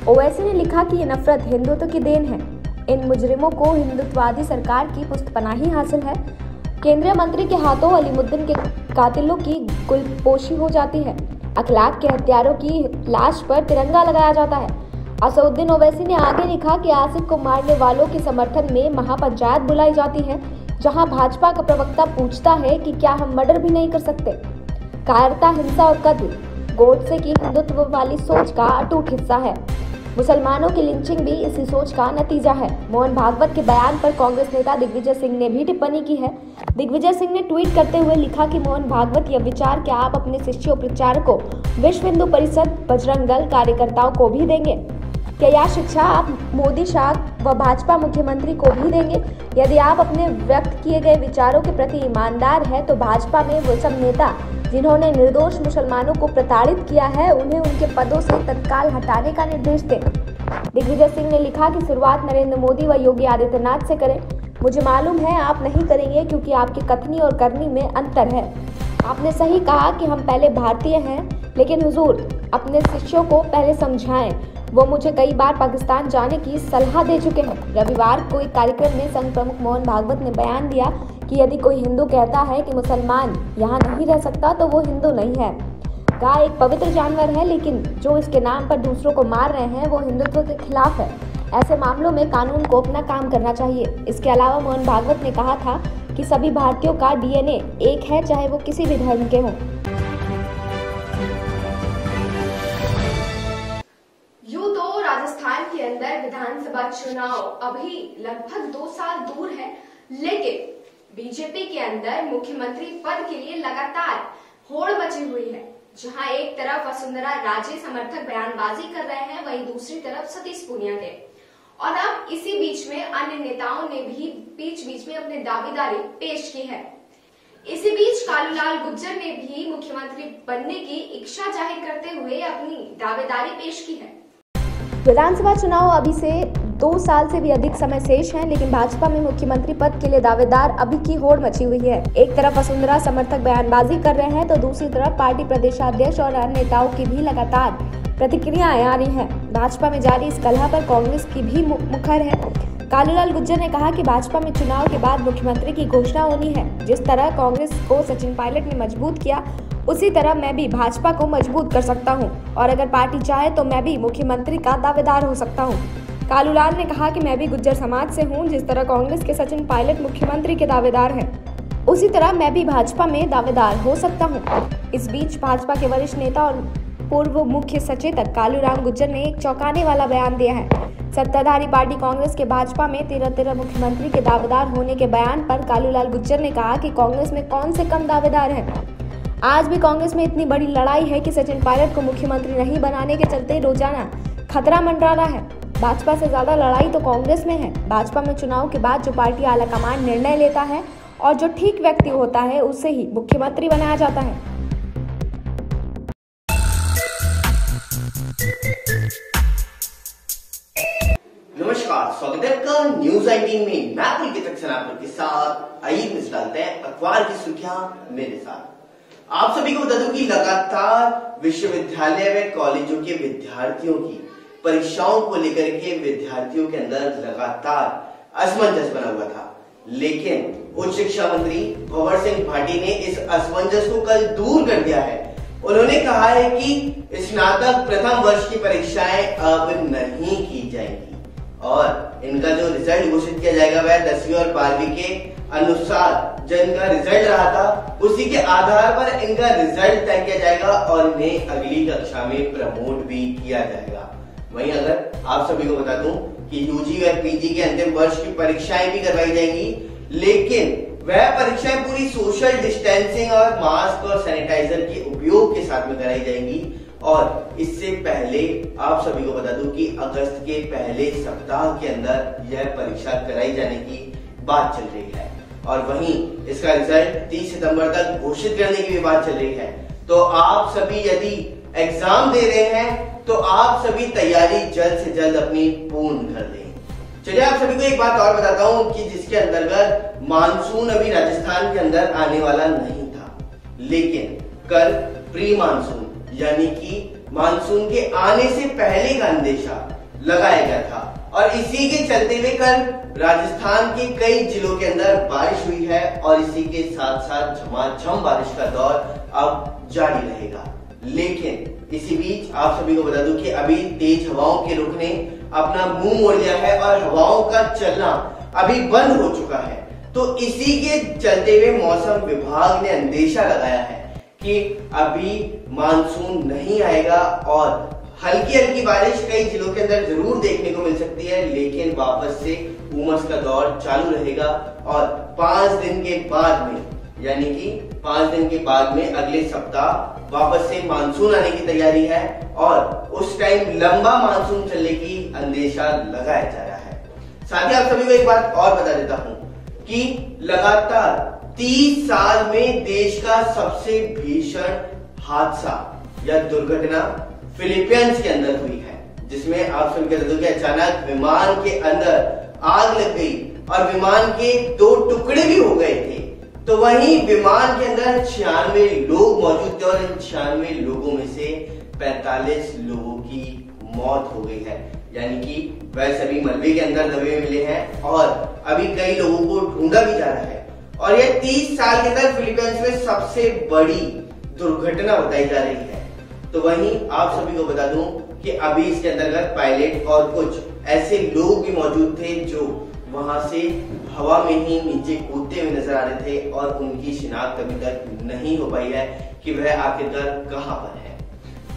ओवैसी ने लिखा कि ये नफरत हिंदुत्व की देन है। इन मुजरिमों को हिंदुत्ववादी सरकार की पुष्टपनाही हासिल है। केंद्रीय मंत्री के हाथों अलीमुद्दीन के कातिलों की गुलपोशी हो जाती है। अखलाक के हत्यारों की लाश पर तिरंगा लगाया जाता है। असदुद्दीन ओवैसी ने आगे लिखा कि आसिफ को मारने वालों के समर्थन में महापंचायत बुलाई जाती है, जहां भाजपा का प्रवक्ता पूछता है कि क्या हम मर्डर भी नहीं कर सकते। कायरता, हिंसा और कत्ल गोडसे की हिंदुत्व वाली सोच का अटूट हिस्सा है। मुसलमानों की लिंचिंग भी इसी सोच का नतीजा है। मोहन भागवत के बयान पर कांग्रेस नेता दिग्विजय सिंह ने भी टिप्पणी की है। दिग्विजय सिंह ने ट्वीट करते हुए लिखा कि मोहन भागवत यह विचार क्या आप अपने शिष्यों, प्रचारकों, विश्व हिंदू परिषद, बजरंग दल कार्यकर्ताओं को भी देंगे? क्या यह शिक्षा आप मोदी, शाह व भाजपा मुख्यमंत्री को भी देंगे? यदि आप अपने व्यक्त किए गए विचारों के प्रति ईमानदार है तो भाजपा में वो सब नेता जिन्होंने निर्दोष मुसलमानों को प्रताड़ित किया है, उन्हें उनके पदों से तत्काल हटाने का निर्देश दें। दिग्विजय सिंह ने लिखा कि शुरुआत नरेंद्र मोदी व योगी आदित्यनाथ से करें। मुझे मालूम है आप नहीं करेंगे, क्योंकि आपकी कथनी और करनी में अंतर है। आपने सही कहा कि हम पहले भारतीय हैं, लेकिन हुजूर अपने शिष्यों को पहले समझाएं। वो मुझे कई बार पाकिस्तान जाने की सलाह दे चुके हैं। रविवार को एक कार्यक्रम में संघ प्रमुख मोहन भागवत ने बयान दिया कि यदि कोई हिंदू कहता है कि मुसलमान यहाँ नहीं रह सकता तो वो हिंदू नहीं है। गाय एक पवित्र जानवर है, लेकिन जो इसके नाम पर दूसरों को मार रहे हैं वो हिंदुत्व के खिलाफ है। ऐसे मामलों में कानून को अपना काम करना चाहिए। इसके अलावा मोहन भागवत ने कहा था कि सभी भारतीयों का DNA एक है, चाहे वो किसी भी धर्म के हों। यूं तो राजस्थान के अंदर विधानसभा चुनाव अभी लगभग 2 साल दूर है, लेकिन बीजेपी के अंदर मुख्यमंत्री पद के लिए लगातार होड़ मची हुई है। जहां एक तरफ वसुंधरा राजे समर्थक बयानबाजी कर रहे हैं, वहीं दूसरी तरफ सतीश पूनिया के। और अब इसी बीच में अन्य नेताओं ने भी बीच में अपनी दावेदारी पेश की है। इसी बीच कालूलाल गुर्जर ने भी मुख्यमंत्री बनने की इच्छा जाहिर करते हुए अपनी दावेदारी पेश की है। विधानसभा चुनाव अभी से 2 साल से भी अधिक समय शेष है, लेकिन भाजपा में मुख्यमंत्री पद के लिए दावेदार अभी की होड़ मची हुई है। एक तरफ वसुंधरा समर्थक बयानबाजी कर रहे हैं तो दूसरी तरफ पार्टी प्रदेशाध्यक्ष और अन्य नेताओं की भी लगातार प्रतिक्रियाएं आ रही हैं। भाजपा में जारी इस कलह पर कांग्रेस की भी मुखर है। कालूलाल गुर्जर ने कहा कि भाजपा में चुनाव के बाद मुख्यमंत्री की घोषणा होनी है। जिस तरह कांग्रेस को सचिन पायलट ने मजबूत किया, उसी तरह मैं भी भाजपा को मजबूत कर सकता हूं, और अगर पार्टी चाहे तो मैं भी मुख्यमंत्री का दावेदार हो सकता हूं। कालूलाल ने कहा कि मैं भी गुर्जर समाज से हूं। जिस तरह कांग्रेस के सचिन पायलट मुख्यमंत्री के दावेदार हैं, उसी तरह मैं भी भाजपा में दावेदार हो सकता हूं। इस बीच भाजपा के वरिष्ठ नेता और पूर्व मुख्य सचेतक कालूराम गुर्जर ने एक चौंकाने वाला बयान दिया है। सत्ताधारी पार्टी कांग्रेस के भाजपा में 13 मुख्यमंत्री के दावेदार होने के बयान पर कालूलाल गुर्जर ने कहा कि कांग्रेस में कौन से कम दावेदार हैं। आज भी कांग्रेस में इतनी बड़ी लड़ाई है कि सचिन पायलट को मुख्यमंत्री नहीं बनाने के चलते रोजाना खतरा मंडरा रहा है। भाजपा से ज्यादा लड़ाई तो कांग्रेस में है। भाजपा में चुनाव के बाद जो पार्टी आलाकमान निर्णय लेता है और जो ठीक व्यक्ति होता है उसे ही मुख्यमंत्री बनाया जाता है। नमस्कार, स्वागत है आपका न्यूज 18 में। मैं पुलकित सनापुर के साथ आइए मिस डालते हैं अखबार की सुर्खियां मेरे साथ। आप सभी को बता दूं कि लगातार विश्वविद्यालय व कॉलेजों के विद्यार्थियों की परीक्षाओं को लेकर के विद्यार्थियों के अंदर लगातार असमंजस बना हुआ था, लेकिन उच्च शिक्षा मंत्री भंवर सिंह भाटी ने इस असमंजस को कल दूर कर दिया है। उन्होंने कहा है कि स्नातक प्रथम वर्ष की परीक्षाएं अब नहीं की जाएंगी और इनका जो रिजल्ट घोषित किया जाएगा वह 10वीं और 12वीं के अनुसार जो इनका रिजल्ट रहा था उसी के आधार पर इनका रिजल्ट तय किया जाएगा और इन्हें अगली कक्षा में प्रमोट भी किया जाएगा। वहीं अगर आप सभी को बता दूं कि यूजी व पीजी के अंतिम वर्ष की परीक्षाएं भी करवाई जाएंगी, लेकिन वह परीक्षाएं पूरी सोशल डिस्टेंसिंग और मास्क और सैनिटाइजर के उपयोग के साथ में कराई जाएंगी। और इससे पहले आप सभी को बता दूं कि अगस्त के पहले सप्ताह के अंदर यह परीक्षा कराई जाने की बात चल रही है और वहीं इसका रिजल्ट 30 सितंबर तक घोषित करने की भी बात चल रही है। तो आप सभी यदि एग्जाम दे रहे हैं तो आप सभी तैयारी जल्द से जल्द अपनी पूर्ण कर लें। चलिए आप सभी को एक बात और बताता हूं कि जिसके अंतर्गत मानसून अभी राजस्थान के अंदर आने वाला नहीं था, लेकिन कल प्री मानसून यानी कि मानसून के आने से पहले का अंदेशा लगाया गया था और इसी के चलते हुए कल राजस्थान के कई जिलों के अंदर बारिश हुई है और इसी के साथ साथ झमाझम बारिश का दौर अब जारी रहेगा। लेकिन इसी बीच आप सभी को बता दूं कि अभी तेज हवाओं के रुख ने अपना मुंह मोड़ लिया है और हवाओं का चलना अभी बंद हो चुका है। तो इसी के चलते हुए मौसम विभाग ने अंदेशा लगाया है कि अभी मानसून नहीं आएगा और हल्की हल्की बारिश कई जिलों के अंदर जरूर देखने को मिल सकती है, लेकिन वापस से उमस का दौर चालू रहेगा और 5 दिन के बाद में यानी कि 5 दिन के बाद में अगले सप्ताह वापस से मानसून आने की तैयारी है और उस टाइम लंबा मानसून चलने की अंदेशा लगाया जा रहा है। साथ ही आप सभी को एक बात और बता देता हूं कि लगातार 30 साल में देश का सबसे भीषण हादसा या दुर्घटना फिलीपींस के अंदर हुई है, जिसमें आप सभी बता दूं कि अचानक विमान के अंदर आग लग गई और विमान के 2 टुकड़े भी हो गए थे। तो वहीं विमान के अंदर 96 लोग मौजूद थे और इन 96 लोगों में से 45 लोगों की मौत हो गई है, यानी कि वह सभी मलबे के अंदर दबे हुए मिले हैं और अभी कई लोगों को ढूंढा भी जा रहा है। और यह 30 साल के अंदर फिलीपींस में सबसे बड़ी दुर्घटना बताई जा रही है। तो वहीं आप सभी को बता दूं कि अभी इसके अंतर्गत पायलट और कुछ ऐसे लोग भी मौजूद थे जो वहां से हवा में ही नीचे कूदते हुए नजर आ रहे थे और उनकी शिनाख्त अभी तक नहीं हो पाई है कि वह आखिरकार कहां पर है।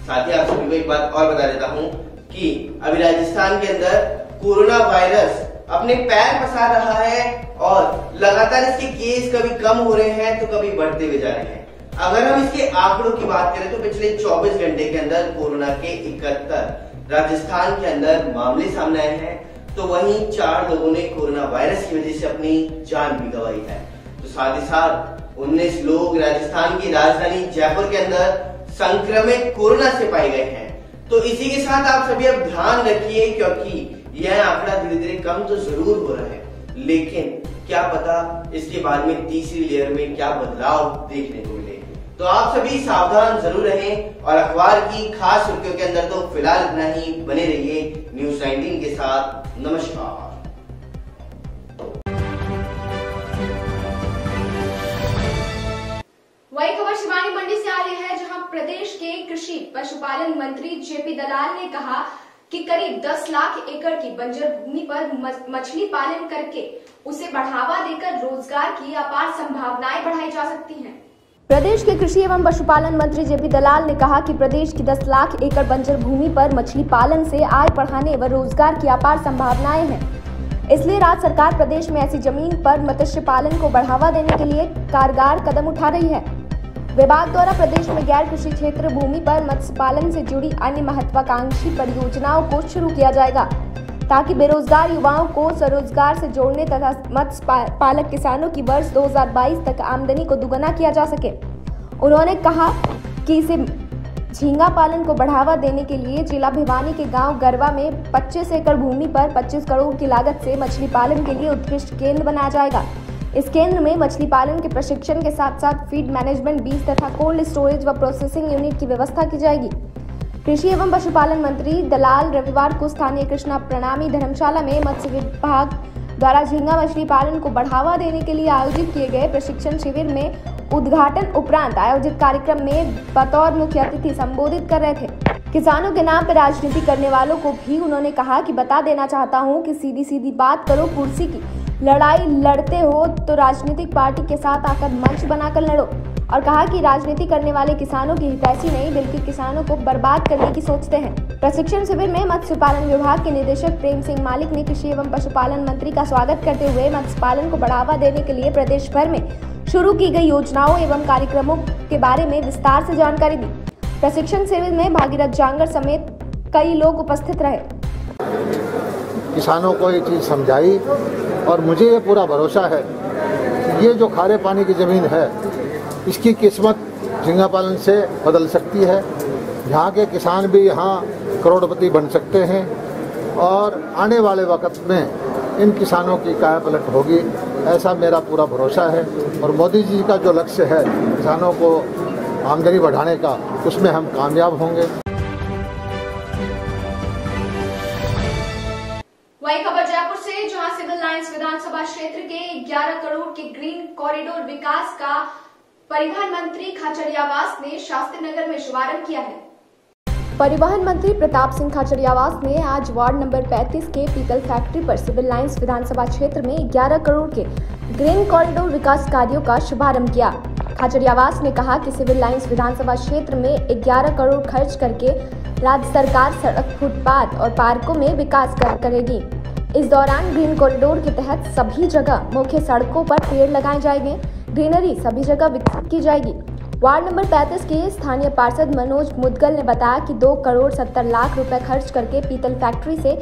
साथ ही आप सभी को एक बात और बता देता हूं कि अभी राजस्थान के अंदर कोरोना वायरस अपने पैर पसार रहा है और लगातार इसके केस कभी कम हो रहे हैं तो कभी बढ़ते हुए जा रहे हैं। अगर हम इसके आंकड़ों की बात करें तो पिछले 24 घंटे के अंदर कोरोना के 71 राजस्थान के अंदर मामले सामने आए हैं, तो वहीं 4 लोगों ने कोरोना वायरस की वजह से अपनी जान भी गंवाई है। तो साथ ही साथ 19 लोग राजस्थान की राजधानी जयपुर के अंदर संक्रमित कोरोना से पाए गए हैं। तो इसी के साथ आप सभी अब ध्यान रखिए, क्योंकि यह आंकड़ा धीरे धीरे कम तो जरूर हो रहा है, लेकिन क्या पता इसके बाद में तीसरी लेयर में क्या बदलाव देखने को मिले। तो आप सभी सावधान जरूर रहें और अखबार की खास सुर्खियों के अंदर तो फिलहाल इतना ही। बने रहिए न्यूज़ 19 के साथ। नमस्कार। वही खबर शिवानी मंडी से आ रही है, जहां प्रदेश के कृषि पशुपालन मंत्री जेपी दलाल ने कहा कि करीब 10 लाख एकड़ की बंजर भूमि पर मछली पालन करके उसे बढ़ावा देकर रोजगार की अपार संभावनाएं बढ़ाई जा सकती हैं। प्रदेश के कृषि एवं पशुपालन मंत्री जेपी दलाल ने कहा कि प्रदेश की 10 लाख एकड़ बंजर भूमि पर मछली पालन से आय बढ़ाने व रोजगार की अपार संभावनाएं हैं। इसलिए राज्य सरकार प्रदेश में ऐसी जमीन पर मत्स्य पालन को बढ़ावा देने के लिए कारगर कदम उठा रही है। विभाग द्वारा प्रदेश में गैर कृषि क्षेत्र भूमि पर मत्स्य पालन से जुड़ी अन्य महत्वाकांक्षी परियोजनाओं को शुरू किया जाएगा, ताकि बेरोजगार युवाओं को स्वरोजगार से जोड़ने तथा मत्स्य पालक किसानों की वर्ष 2022 तक आमदनी को दुगना किया जा सके। उन्होंने कहा कि इसे झींगा पालन को बढ़ावा देने के लिए जिला भिवानी के गांव गरवा में 25 एकड़ भूमि पर 25 करोड़ की लागत से मछली पालन के लिए उत्कृष्ट केंद्र बनाया जाएगा। इस केंद्र में मछली पालन के प्रशिक्षण के साथ साथ फीड मैनेजमेंट, बीज तथा कोल्ड स्टोरेज व प्रोसेसिंग यूनिट की व्यवस्था की जाएगी। कृषि एवं पशुपालन मंत्री दलाल रविवार को स्थानीय कृष्णा प्रणामी धर्मशाला में मत्स्य विभाग द्वारा झींगा मछली पालन को बढ़ावा देने के लिए आयोजित किए गए प्रशिक्षण शिविर में उद्घाटन उपरांत आयोजित कार्यक्रम में बतौर मुख्य अतिथि संबोधित कर रहे थे। किसानों के नाम पर राजनीति करने वालों को भी उन्होंने कहा कि बता देना चाहता हूं कि सीधी सीधी बात करो, कुर्सी की लड़ाई लड़ते हो तो राजनीतिक पार्टी के साथ आकर मंच बनाकर लड़ो। और कहा कि राजनीति करने वाले किसानों की हितैषी नहीं बल्कि किसानों को बर्बाद करने की सोचते हैं। प्रशिक्षण शिविर में मत्स्य पालन विभाग के निदेशक प्रेम सिंह मालिक ने कृषि एवं पशुपालन मंत्री का स्वागत करते हुए मत्स्य पालन को बढ़ावा देने के लिए प्रदेश भर में शुरू की गई योजनाओं एवं कार्यक्रमों के बारे में विस्तार से जानकारी दी। प्रशिक्षण शिविर में भागीरथ जांगर समेत कई लोग उपस्थित रहे। किसानों को ये चीज़ समझाई और मुझे ये पूरा भरोसा है कि ये जो खारे पानी की ज़मीन है इसकी किस्मत झींगा पालन से बदल सकती है। यहाँ के किसान भी यहाँ करोड़पति बन सकते हैं और आने वाले वक्त में इन किसानों की काया पलट होगी, ऐसा मेरा पूरा भरोसा है। और मोदी जी का जो लक्ष्य है किसानों को आमदनी बढ़ाने का, उसमें हम कामयाब होंगे। वही खबर जयपुर से, जहां सिविल लाइंस विधानसभा क्षेत्र के 11 करोड़ के ग्रीन कॉरिडोर विकास का परिवहन मंत्री खाचरियावास ने शास्त्री नगर में शुभारंभ किया है। परिवहन मंत्री प्रताप सिंह खाचरियावास ने आज वार्ड नंबर 35 के पीतल फैक्ट्री पर सिविल लाइंस विधानसभा क्षेत्र में 11 करोड़ के ग्रीन कॉरिडोर विकास कार्यों का शुभारंभ किया। खाचरियावास ने कहा कि सिविल लाइंस विधानसभा क्षेत्र में 11 करोड़ खर्च करके राज्य सरकार सड़क, फुटपाथ और पार्कों में विकास करेगी। इस दौरान ग्रीन कॉरिडोर के तहत सभी जगह मुख्य सड़कों पर पेड़ लगाए जाएंगे, ग्रीनरी सभी जगह विकसित की जाएगी। वार्ड नंबर 35 के स्थानीय पार्षद मनोज मुदगल ने बताया कि 2 करोड़ 70 लाख रुपए खर्च करके पीतल फैक्ट्री से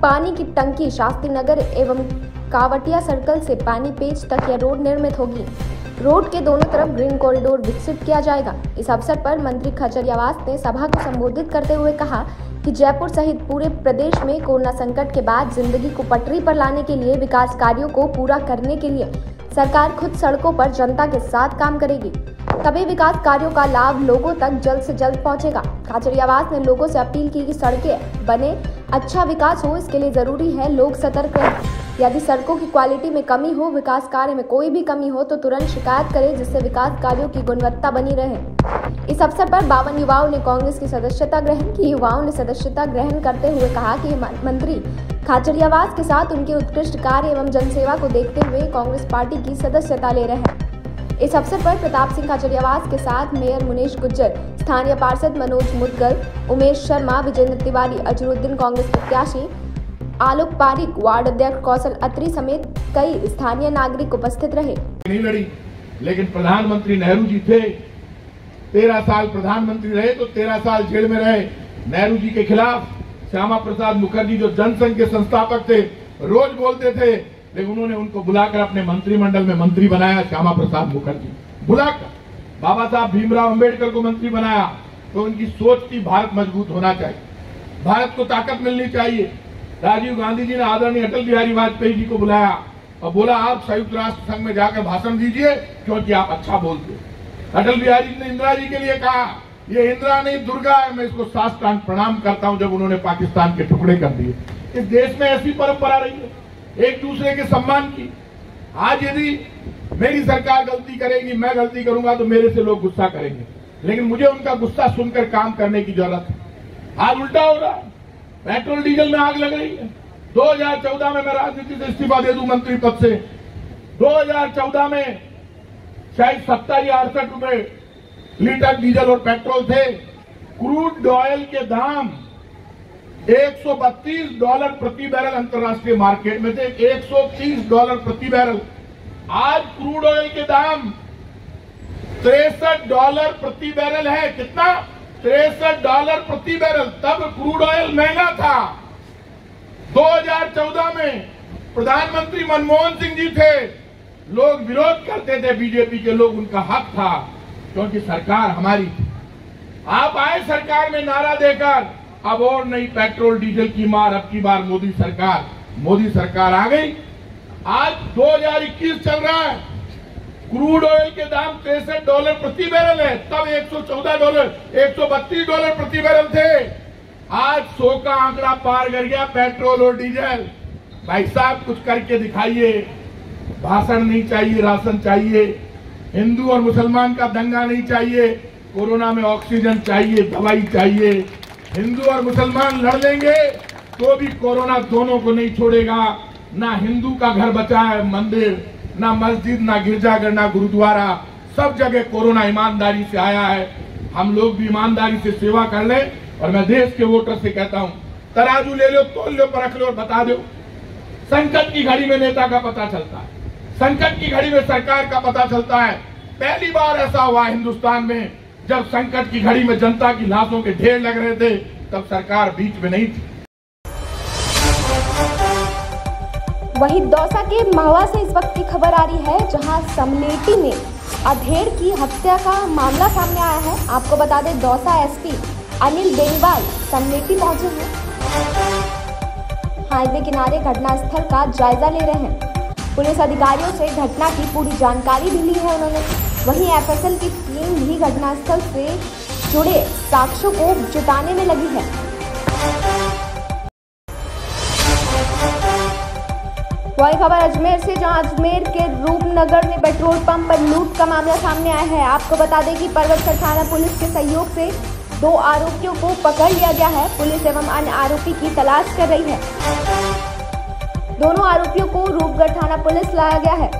पानी की टंकी, शास्त्री नगर एवं कावटिया सर्कल से पानी पेच तक यह रोड निर्मित होगी। रोड के दोनों तरफ ग्रीन कॉरिडोर विकसित किया जाएगा। इस अवसर पर मंत्री खाचरियावास ने सभा को संबोधित करते हुए कहा कि जयपुर सहित पूरे प्रदेश में कोरोना संकट के बाद जिंदगी को पटरी पर लाने के लिए विकास कार्यों को पूरा करने के लिए सरकार खुद सड़कों पर जनता के साथ काम करेगी। तभी विकास कार्यों का लाभ लोगों तक जल्द से जल्द पहुंचेगा। खाचरियावास ने लोगों से अपील की कि सड़कें बने, अच्छा विकास हो, इसके लिए जरूरी है लोग सतर्क रहें। यदि सड़कों की क्वालिटी में कमी हो, विकास कार्य में कोई भी कमी हो तो तुरंत शिकायत करें, जिससे विकास कार्यों की गुणवत्ता बनी रहे। इस अवसर पर 52 युवाओं ने कांग्रेस की सदस्यता ग्रहण की। युवाओं ने सदस्यता ग्रहण करते हुए कहा कि मंत्री खाचरियावास के साथ उनके उत्कृष्ट कार्य एवं जनसेवा को देखते हुए कांग्रेस पार्टी की सदस्यता ले रहे हैं। इस अवसर पर प्रताप सिंह खाचरियावास के साथ मेयर मुनीश गुज्जर, स्थानीय पार्षद मनोज मुदगल, उमेश शर्मा, विजेंद्र तिवारी, अजरुद्दीन कांग्रेस प्रत्याशी, आलोक पारिक, वार्ड अध्यक्ष कौशल अत्री समेत कई स्थानीय नागरिक उपस्थित रहे। नहीं लड़ी, लेकिन प्रधानमंत्री नेहरू जी थे, 13 साल प्रधानमंत्री रहे तो 13 साल जेल में रहे। नेहरू जी के खिलाफ श्यामा प्रसाद मुखर्जी जो जनसंघ के संस्थापक थे, रोज बोलते थे, लेकिन उन्होंने उनको बुलाकर अपने मंत्रिमंडल में मंत्री बनाया। श्यामा प्रसाद मुखर्जी बुलाकर बाबा साहब भीमराव अंबेडकर को मंत्री बनाया। तो उनकी सोच थी भारत मजबूत होना चाहिए, भारत को ताकत मिलनी चाहिए। राजीव गांधी जी ने आदरणीय अटल बिहारी वाजपेयी जी को बुलाया और बोला आप संयुक्त राष्ट्र संघ में जाकर भाषण दीजिए क्योंकि आप अच्छा बोलते। अटल बिहारी जी ने इंदिरा जी के लिए कहा, ये इंदिरा नहीं दुर्गा है, मैं इसको साष्टांग प्रणाम करता हूं जब उन्होंने पाकिस्तान के टुकड़े कर दिए। इस देश में ऐसी परंपरा रही है एक दूसरे के सम्मान की। आज यदि मेरी सरकार गलती करेगी, मैं गलती करूंगा तो मेरे से लोग गुस्सा करेंगे, लेकिन मुझे उनका गुस्सा सुनकर काम करने की जरूरत है। आज उल्टा हो रहा है, पेट्रोल डीजल में आग लग रही है। 2014 में मैं राजनीति से इस्तीफा दे दूं मंत्री पद से। 2014 में शायद 70 या 68 रुपए लीटर डीजल और पेट्रोल थे। क्रूड ऑयल के दाम $132 प्रति बैरल अंतर्राष्ट्रीय मार्केट में थे, $130 प्रति बैरल। आज क्रूड ऑयल के दाम $63 प्रति बैरल है। कितना? $63 प्रति बैरल। तब क्रूड ऑयल महंगा था। 2014 में प्रधानमंत्री मनमोहन सिंह जी थे, लोग विरोध करते थे, बीजेपी के लोग, उनका हक था क्योंकि सरकार हमारी थी। आप आए सरकार में नारा देकर, अब और नहीं पेट्रोल डीजल की मार, अब की बार मोदी सरकार आ गई। आज 2021 चल रहा है, क्रूड ऑयल के दाम $63 प्रति बैरल है। तब $114, $132 प्रति बैरल थे। आज 100 का आंकड़ा पार कर गया पेट्रोल और डीजल। भाई साहब कुछ करके दिखाइए। भाषण नहीं चाहिए, राशन चाहिए। हिंदू और मुसलमान का दंगा नहीं चाहिए। कोरोना में ऑक्सीजन चाहिए, दवाई चाहिए। हिंदू और मुसलमान लड़ लेंगे तो भी कोरोना दोनों को नहीं छोड़ेगा। ना हिंदू का घर बचा है, मंदिर, ना मस्जिद, ना गिरजाघर, ना गुरुद्वारा, सब जगह कोरोना ईमानदारी से आया है। हम लोग भी ईमानदारी से सेवा कर लें। और मैं देश के वोटर से कहता हूं, तराजू ले लो, तोल लो, परख लो और बता दो। संकट की घड़ी में नेता का पता चलता है, संकट की घड़ी में सरकार का पता चलता है। पहली बार ऐसा हुआ हिंदुस्तान में, जब संकट की घड़ी में जनता की लाशों के ढेर लग रहे थे, तब सरकार बीच में नहीं थी। वहीं दौसा के महुआ से इस वक्त की खबर आ रही है, जहां समलेटी में अधेड़ की हत्या का मामला सामने आया है। आपको बता दें, दौसा एसपी अनिल बेनीवाल समलेटी पहुंचे हैं। हाईवे किनारे घटनास्थल का जायजा ले रहे हैं। पुलिस अधिकारियों से घटना की पूरी जानकारी भी ली है उन्होंने। वहीं एफएसएल की टीम भी घटनास्थल से जुड़े साक्ष्यों को जुटाने में लगी है। वही खबर अजमेर से, जहां अजमेर के रूपनगर में पेट्रोल पंप पर लूट का मामला सामने आया है। आपको बता दें कि परबतसर थाना पुलिस के सहयोग से 2 आरोपियों को पकड़ लिया गया है। पुलिस एवं अन्य आरोपी की तलाश कर रही है। दोनों आरोपियों को रूपगढ़ थाना पुलिस लाया गया है।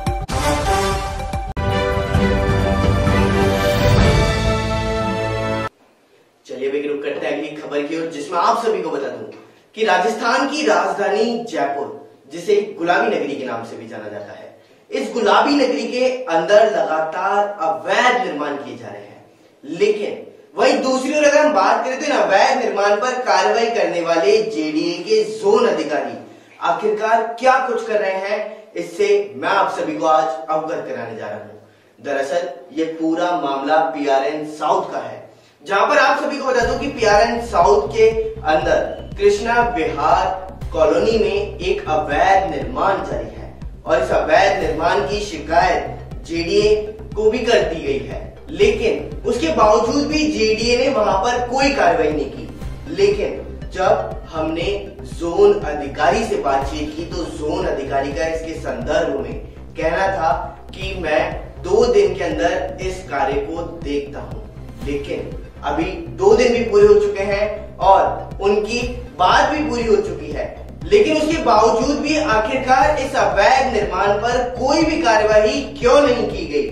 चलिए भी रुक करते हैं अगली खबर की ओर, जिसमें आप सभी को बता दूं कि राजस्थान की राजधानी जयपुर, जिसे गुलाबी नगरी के नाम से भी जाना जाता है, इस गुलाबी नगरी के अंदर लगातार अवैध निर्माण किए जा रहे हैं। लेकिन वहीं दूसरी ओर अगर हम बात करें तो अवैध निर्माण पर कार्रवाई करने वाले जेडीए के जोन अधिकारी आखिरकार क्या कुछ कर रहे हैं, इससे मैं आप सभी को आज अवगत कराने जा रहा हूं। दरअसल ये पूरा मामला पीआरएन साउथ का है, जहां पर आप सभी को बता दूं कि पीआरएन साउथ के अंदर कृष्णा विहार कॉलोनी में एक अवैध निर्माण जारी है और इस अवैध निर्माण की शिकायत जेडीए को भी कर दी गई है। लेकिन उसके बावजूद भी जेडीए ने वहां पर कोई कार्रवाई नहीं की। लेकिन जब हमने जोन अधिकारी से बातचीत की तो जोन अधिकारी का इसके संदर्भ में कहना था कि मैं 2 दिन के अंदर इस कार्य को देखता हूं। लेकिन अभी 2 दिन भी पूरे हो चुके हैं और उनकी बात भी पूरी हो चुकी है, लेकिन उसके बावजूद भी आखिरकार इस अवैध निर्माण पर कोई भी कार्यवाही क्यों नहीं की गई।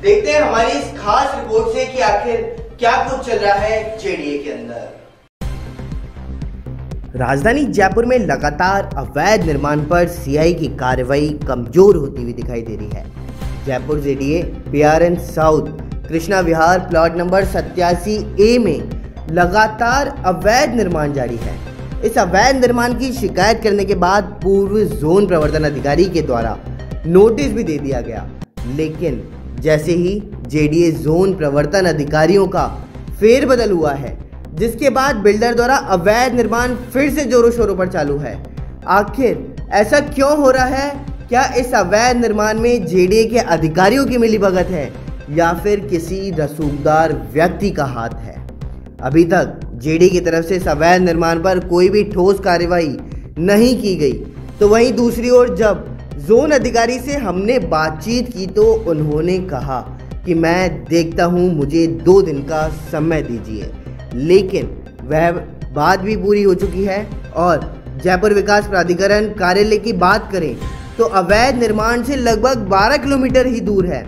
देखते हैं हमारी इस खास रिपोर्ट से कि आखिर क्या कुछ चल रहा है जेडीए के अंदर। राजधानी जयपुर में लगातार अवैध निर्माण पर सीआई की कार्रवाई कमजोर होती हुई दिखाई दे रही है। Jaipur JDA PRN south Krishna Vihar plot number 87A में लगातार अवैध निर्माण जारी है। इस अवैध निर्माण की शिकायत करने के बाद पूर्व जोन प्रवर्तन अधिकारी के द्वारा नोटिस भी दे दिया गया, लेकिन जैसे ही जेडीए जोन प्रवर्तन अधिकारियों का फेरबदल हुआ है, जिसके बाद बिल्डर द्वारा अवैध निर्माण फिर से जोरों शोरों पर चालू है। आखिर ऐसा क्यों हो रहा है? क्या इस अवैध निर्माण में जेडीए के अधिकारियों की मिलीभगत है या फिर किसी रसूखदार व्यक्ति का हाथ है? अभी तक जेडीए की तरफ से इस अवैध निर्माण पर कोई भी ठोस कार्रवाई नहीं की गई। तो वहीं दूसरी ओर जब जोन अधिकारी से हमने बातचीत की तो उन्होंने कहा कि मैं देखता हूं, मुझे 2 दिन का समय दीजिए। लेकिन वह बात भी पूरी हो चुकी है और जयपुर विकास प्राधिकरण कार्यालय की बात करें तो अवैध निर्माण से लगभग 12 किलोमीटर ही दूर है।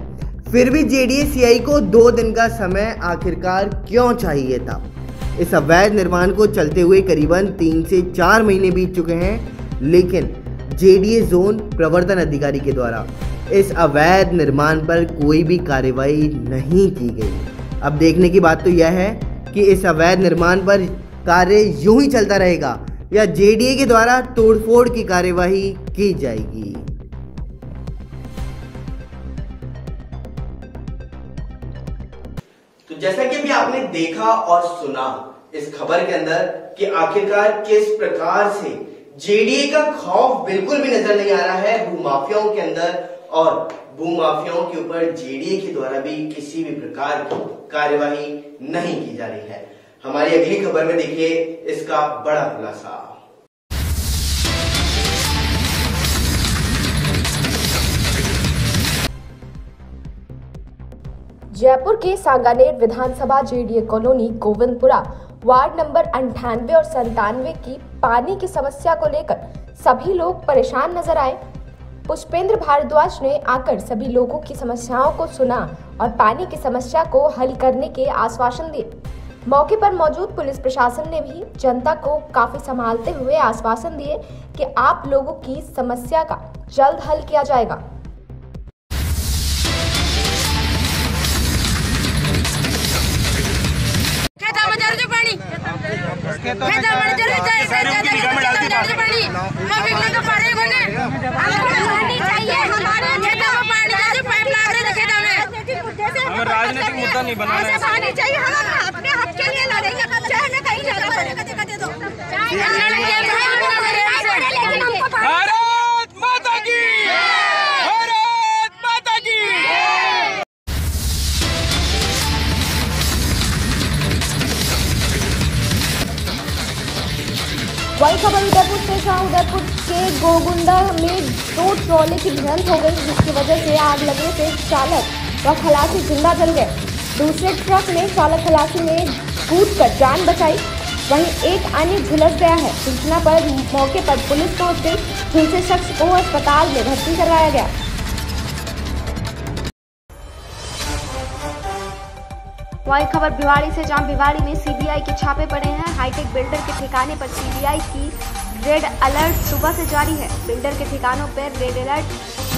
फिर भी जेडीए सीआई को 2 दिन का समय आखिरकार क्यों चाहिए था? इस अवैध निर्माण को चलते हुए करीबन 3 से 4 महीने बीत चुके हैं, लेकिन जेडीए जोन प्रवर्तन अधिकारी के द्वारा इस अवैध निर्माण पर कोई भी कार्रवाई नहीं की गई। अब देखने की बात तो यह है कि इस अवैध निर्माण पर कार्य यूं ही चलता रहेगा या जेडीए के द्वारा तोड़फोड़ की कार्यवाही की जाएगी। तो जैसा कि अभी आपने देखा और सुना इस खबर के अंदर कि आखिरकार किस प्रकार से जेडीए का खौफ बिल्कुल भी नजर नहीं आ रहा है भूमाफियाओं के अंदर, और भूमाफियाओं के ऊपर जेडीए के द्वारा भी किसी भी प्रकार की कार्यवाही नहीं की जा रही है। हमारी अगली खबर में देखिए इसका बड़ा खुलासा। जयपुर के सांगानेर विधानसभा JDA colony Govindpura ward number 98 और 97 की पानी की समस्या को लेकर सभी लोग परेशान नजर आए। पुष्पेंद्र भारद्वाज ने आकर सभी लोगों की समस्याओं को सुना और पानी की समस्या को हल करने के आश्वासन दिए। मौके पर मौजूद पुलिस प्रशासन ने भी जनता को काफी संभालते हुए आश्वासन दिए कि आप लोगों की समस्या का जल्द हल किया जाएगा। राजनीतिक मुद्दा नहीं बनाना चाहिए, हम अपने हक के लिए लड़ेंगे, चाहे हमें कहीं जाना पड़ेगा। भारत माता की, भारत माता की। वही खबर उदयपुर से, जहां उदयपुर के गोगुंडा में 2 ट्रॉले की भिड़ंत हो गई, जिसकी वजह से आग लगने से चालक व खलासी जिंदा जल गए। दूसरे ट्रक में चालक खलासी ने कूदकर जान बचाई, वहीं एक अन्य झुलस गया है। सूचना पर मौके पर पुलिस पहुंच गई, झुलसे शख्स को अस्पताल में भर्ती करवाया गया। वही खबर भिवाड़ी से, जहां भिवाड़ी में सीबीआई के छापे पड़े हैं। हाईटेक बिल्डर के ठिकाने पर सीबीआई की रेड अलर्ट सुबह से जारी है। बिल्डर के ठिकानों पर रेड अलर्ट।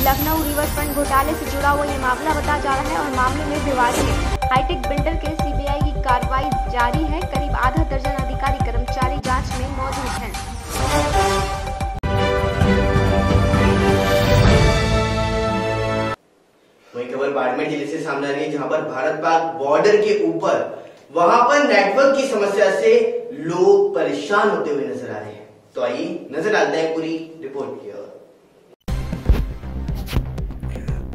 लखनऊ रिवरफ्रंट घोटाले से जुड़ा हुआ ये मामला बताया जा रहा है और मामले में भिवाड़ी में हाईटेक बिल्डर के सीबीआई की कार्रवाई जारी है। करीब आधा दर्जन अधिकारी कर्मचारी जांच में मौजूद हैं। वही खबर बाड़मेर जिले से सामने आ रही है, जहां पर भारत पाक बॉर्डर के ऊपर वहां पर नेटवर्क की समस्या से लोग परेशान होते हुए नजर आ रहे हैं। तो आइए नजर डालते हैं पूरी रिपोर्ट की ओर।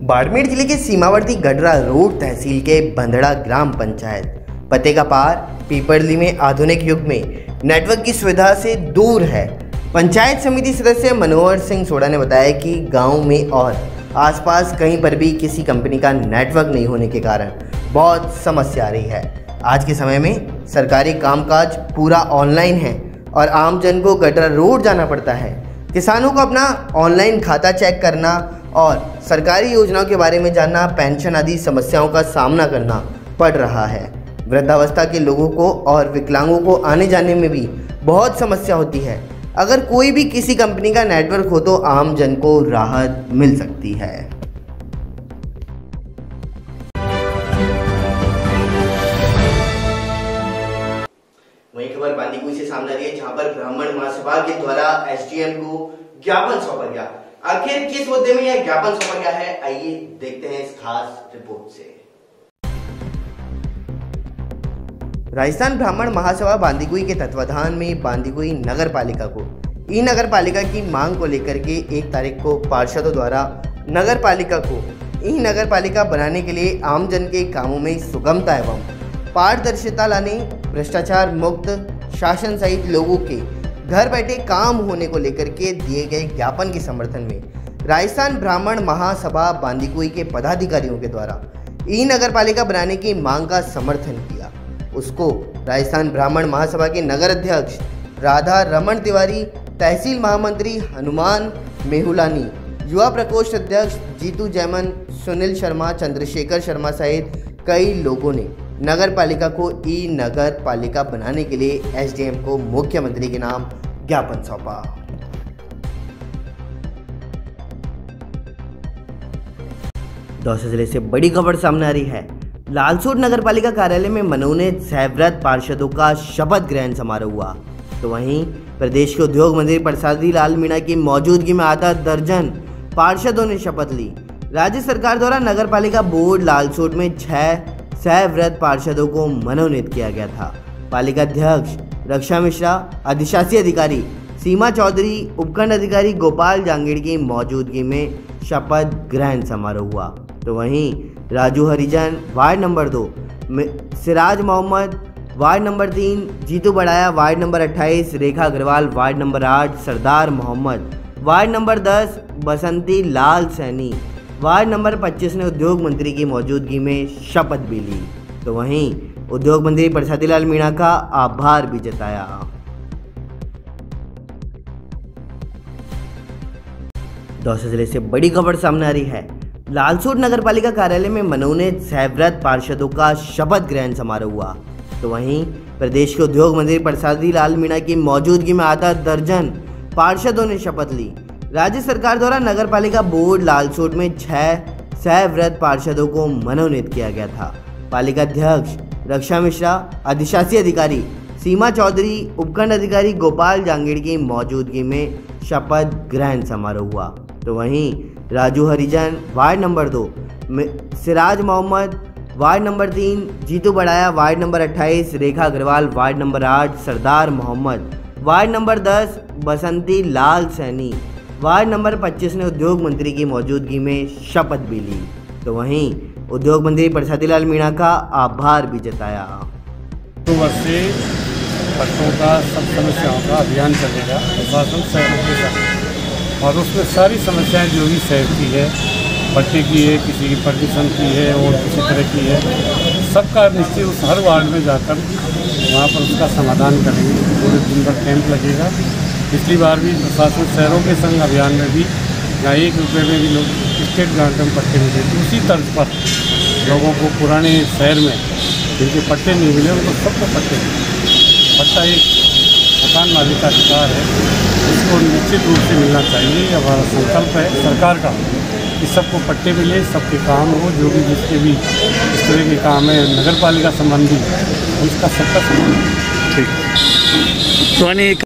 बाड़मेर जिले के सीमावर्ती गडरा रोड तहसील के बंधड़ा ग्राम पंचायत पते का पार पीपरली में आधुनिक युग में नेटवर्क की सुविधा से दूर है। पंचायत समिति सदस्य मनोहर सिंह सोडा ने बताया कि गांव में और आसपास कहीं पर भी किसी कंपनी का नेटवर्क नहीं होने के कारण बहुत समस्या आ रही है। आज के समय में सरकारी कामकाज पूरा ऑनलाइन है और आमजन को गडरा रोड जाना पड़ता है। किसानों को अपना ऑनलाइन खाता चेक करना और सरकारी योजनाओं के बारे में जानना, पेंशन आदि समस्याओं का सामना करना पड़ रहा है। वृद्धावस्था के लोगों को और विकलांगों को आने जाने में भी बहुत समस्या होती है। अगर कोई भी किसी कंपनी का नेटवर्क हो तो आम जन को राहत मिल सकती है। वही खबर बांदीकुई से सामने आ रही है, जहां पर ब्राह्मण महासभा के द्वारा एसडीएम को ज्ञापन सौंपा गया। आखिर किस मुद्दे में यह ज्ञापन सौंपा गया है, आइए देखते हैं इस खास रिपोर्ट से। राजस्थान ब्राह्मण महासभा बांदीकुई के तत्वाधान में बांदीकुई नगर पालिका को ई नगर पालिका की मांग को लेकर के 1 तारीख को पार्षदों द्वारा नगर पालिका को ई नगर पालिका बनाने के लिए आमजन के कामों में सुगमता एवं पारदर्शिता लाने, भ्रष्टाचार मुक्त शासन सहित लोगों के घर बैठे काम होने को लेकर के दिए गए ज्ञापन के समर्थन में राजस्थान ब्राह्मण महासभा बांदीकुई के पदाधिकारियों के द्वारा ई नगर पालिका बनाने की मांग का समर्थन किया। उसको राजस्थान ब्राह्मण महासभा के नगर अध्यक्ष राधा रमन तिवारी, तहसील महामंत्री हनुमान मेहुलानी, युवा प्रकोष्ठ अध्यक्ष जीतू जैमन, सुनील शर्मा, चंद्रशेखर शर्मा सहित कई लोगों ने नगर पालिका को ई नगर पालिका बनाने के लिए एसडीएम को मुख्यमंत्री के नाम ज्ञापन सौंपा। दौसा जिले से बड़ी खबर सामने आ रही है। लालसोट नगर पालिका कार्यालय में मनोनीत सहव्रत पार्षदों का शपथ ग्रहण समारोह हुआ। तो वहीं प्रदेश के उद्योग मंत्री प्रसादी लाल मीणा की मौजूदगी में आधा दर्जन पार्षदों ने शपथ ली। राज्य सरकार द्वारा नगर पालिका बोर्ड लालसोट में 6 सहव्रत पार्षदों को मनोनीत किया गया था। पालिका अध्यक्ष रक्षा मिश्रा, अधिशासी अधिकारी सीमा चौधरी, उपखंड अधिकारी गोपाल जांगीड़ की मौजूदगी में शपथ ग्रहण समारोह हुआ। तो वहीं Raju Harijan ward number 2, Siraj Mohammad ward number 3, Jitu Badaya ward number 28, Rekha Agarwal ward number 8, Sardar Mohammad ward number 10, Basanti Lal Saini ward number 25 ने उद्योग मंत्री की मौजूदगी में शपथ भी ली। तो वहीं उद्योग मंत्री प्रसादी लाल मीणा का आभार भी जताया। दौसा जिले से बड़ी खबर सामने आ रही है। लालसोट नगर पालिका कार्यालय में मनोनीत सहव्रत पार्षदों का शपथ ग्रहण समारोह हुआ। तो वहीं प्रदेश के उद्योग मंत्री प्रसादी लाल मीणा की मौजूदगी में आधा दर्जन पार्षदों ने शपथ ली। राज्य सरकार द्वारा नगर पालिका बोर्ड लालसोट में 6 सहव्रत पार्षदों को मनोनीत किया गया था। पालिका अध्यक्ष रक्षा मिश्रा, अधिशासी अधिकारी सीमा चौधरी, उपखंड अधिकारी गोपाल जांगीड़ की मौजूदगी में शपथ ग्रहण समारोह हुआ। तो वहीं Raju Harijan ward number 2, Siraj Mohammad ward number 3, Jitu Badaya ward number 28, Rekha Agarwal ward number 8, Sardar Mohammad ward number 10, Basanti Lal Saini ward number 25 ने उद्योग मंत्री की मौजूदगी में शपथ भी ली। तो वहीं उद्योग मंत्री प्रसादी लाल मीणा का आभार भी जताया। अक्टूबर से पट्टों का सब समस्याओं का अभियान चलेगा प्रशासन शहरों के साथ, और उसमें सारी समस्याएं जो भी शहर की है, पट्टे की है, किसी की परमिशन की है और किसी तरह की है, सबका निश्चित उस हर वार्ड में जाकर वहाँ पर उसका समाधान करेंगे। पूरे दिन भर कैंप लगेगा। पिछली बार भी प्रशासन शहरों के संग अभियान में भी यहाँ 1 रुपये में भी लोग स्टेट ग्रांट में पट्टे मिले, तो उसी तर्ज पर लोगों को पुराने शहर में जिनके पट्टे नहीं मिले उनको सबको पट्टे मिले। पट्टा एक मकान मालिक का अधिकार है, इसको निश्चित रूप से मिलना चाहिए। हमारा संकल्प है सरकार का कि सबको पट्टे मिले, सबके काम हो, जो भी जिसके भी इस तरह के काम है नगर पालिका संबंधी उसका सबका सम्मान। ठीक।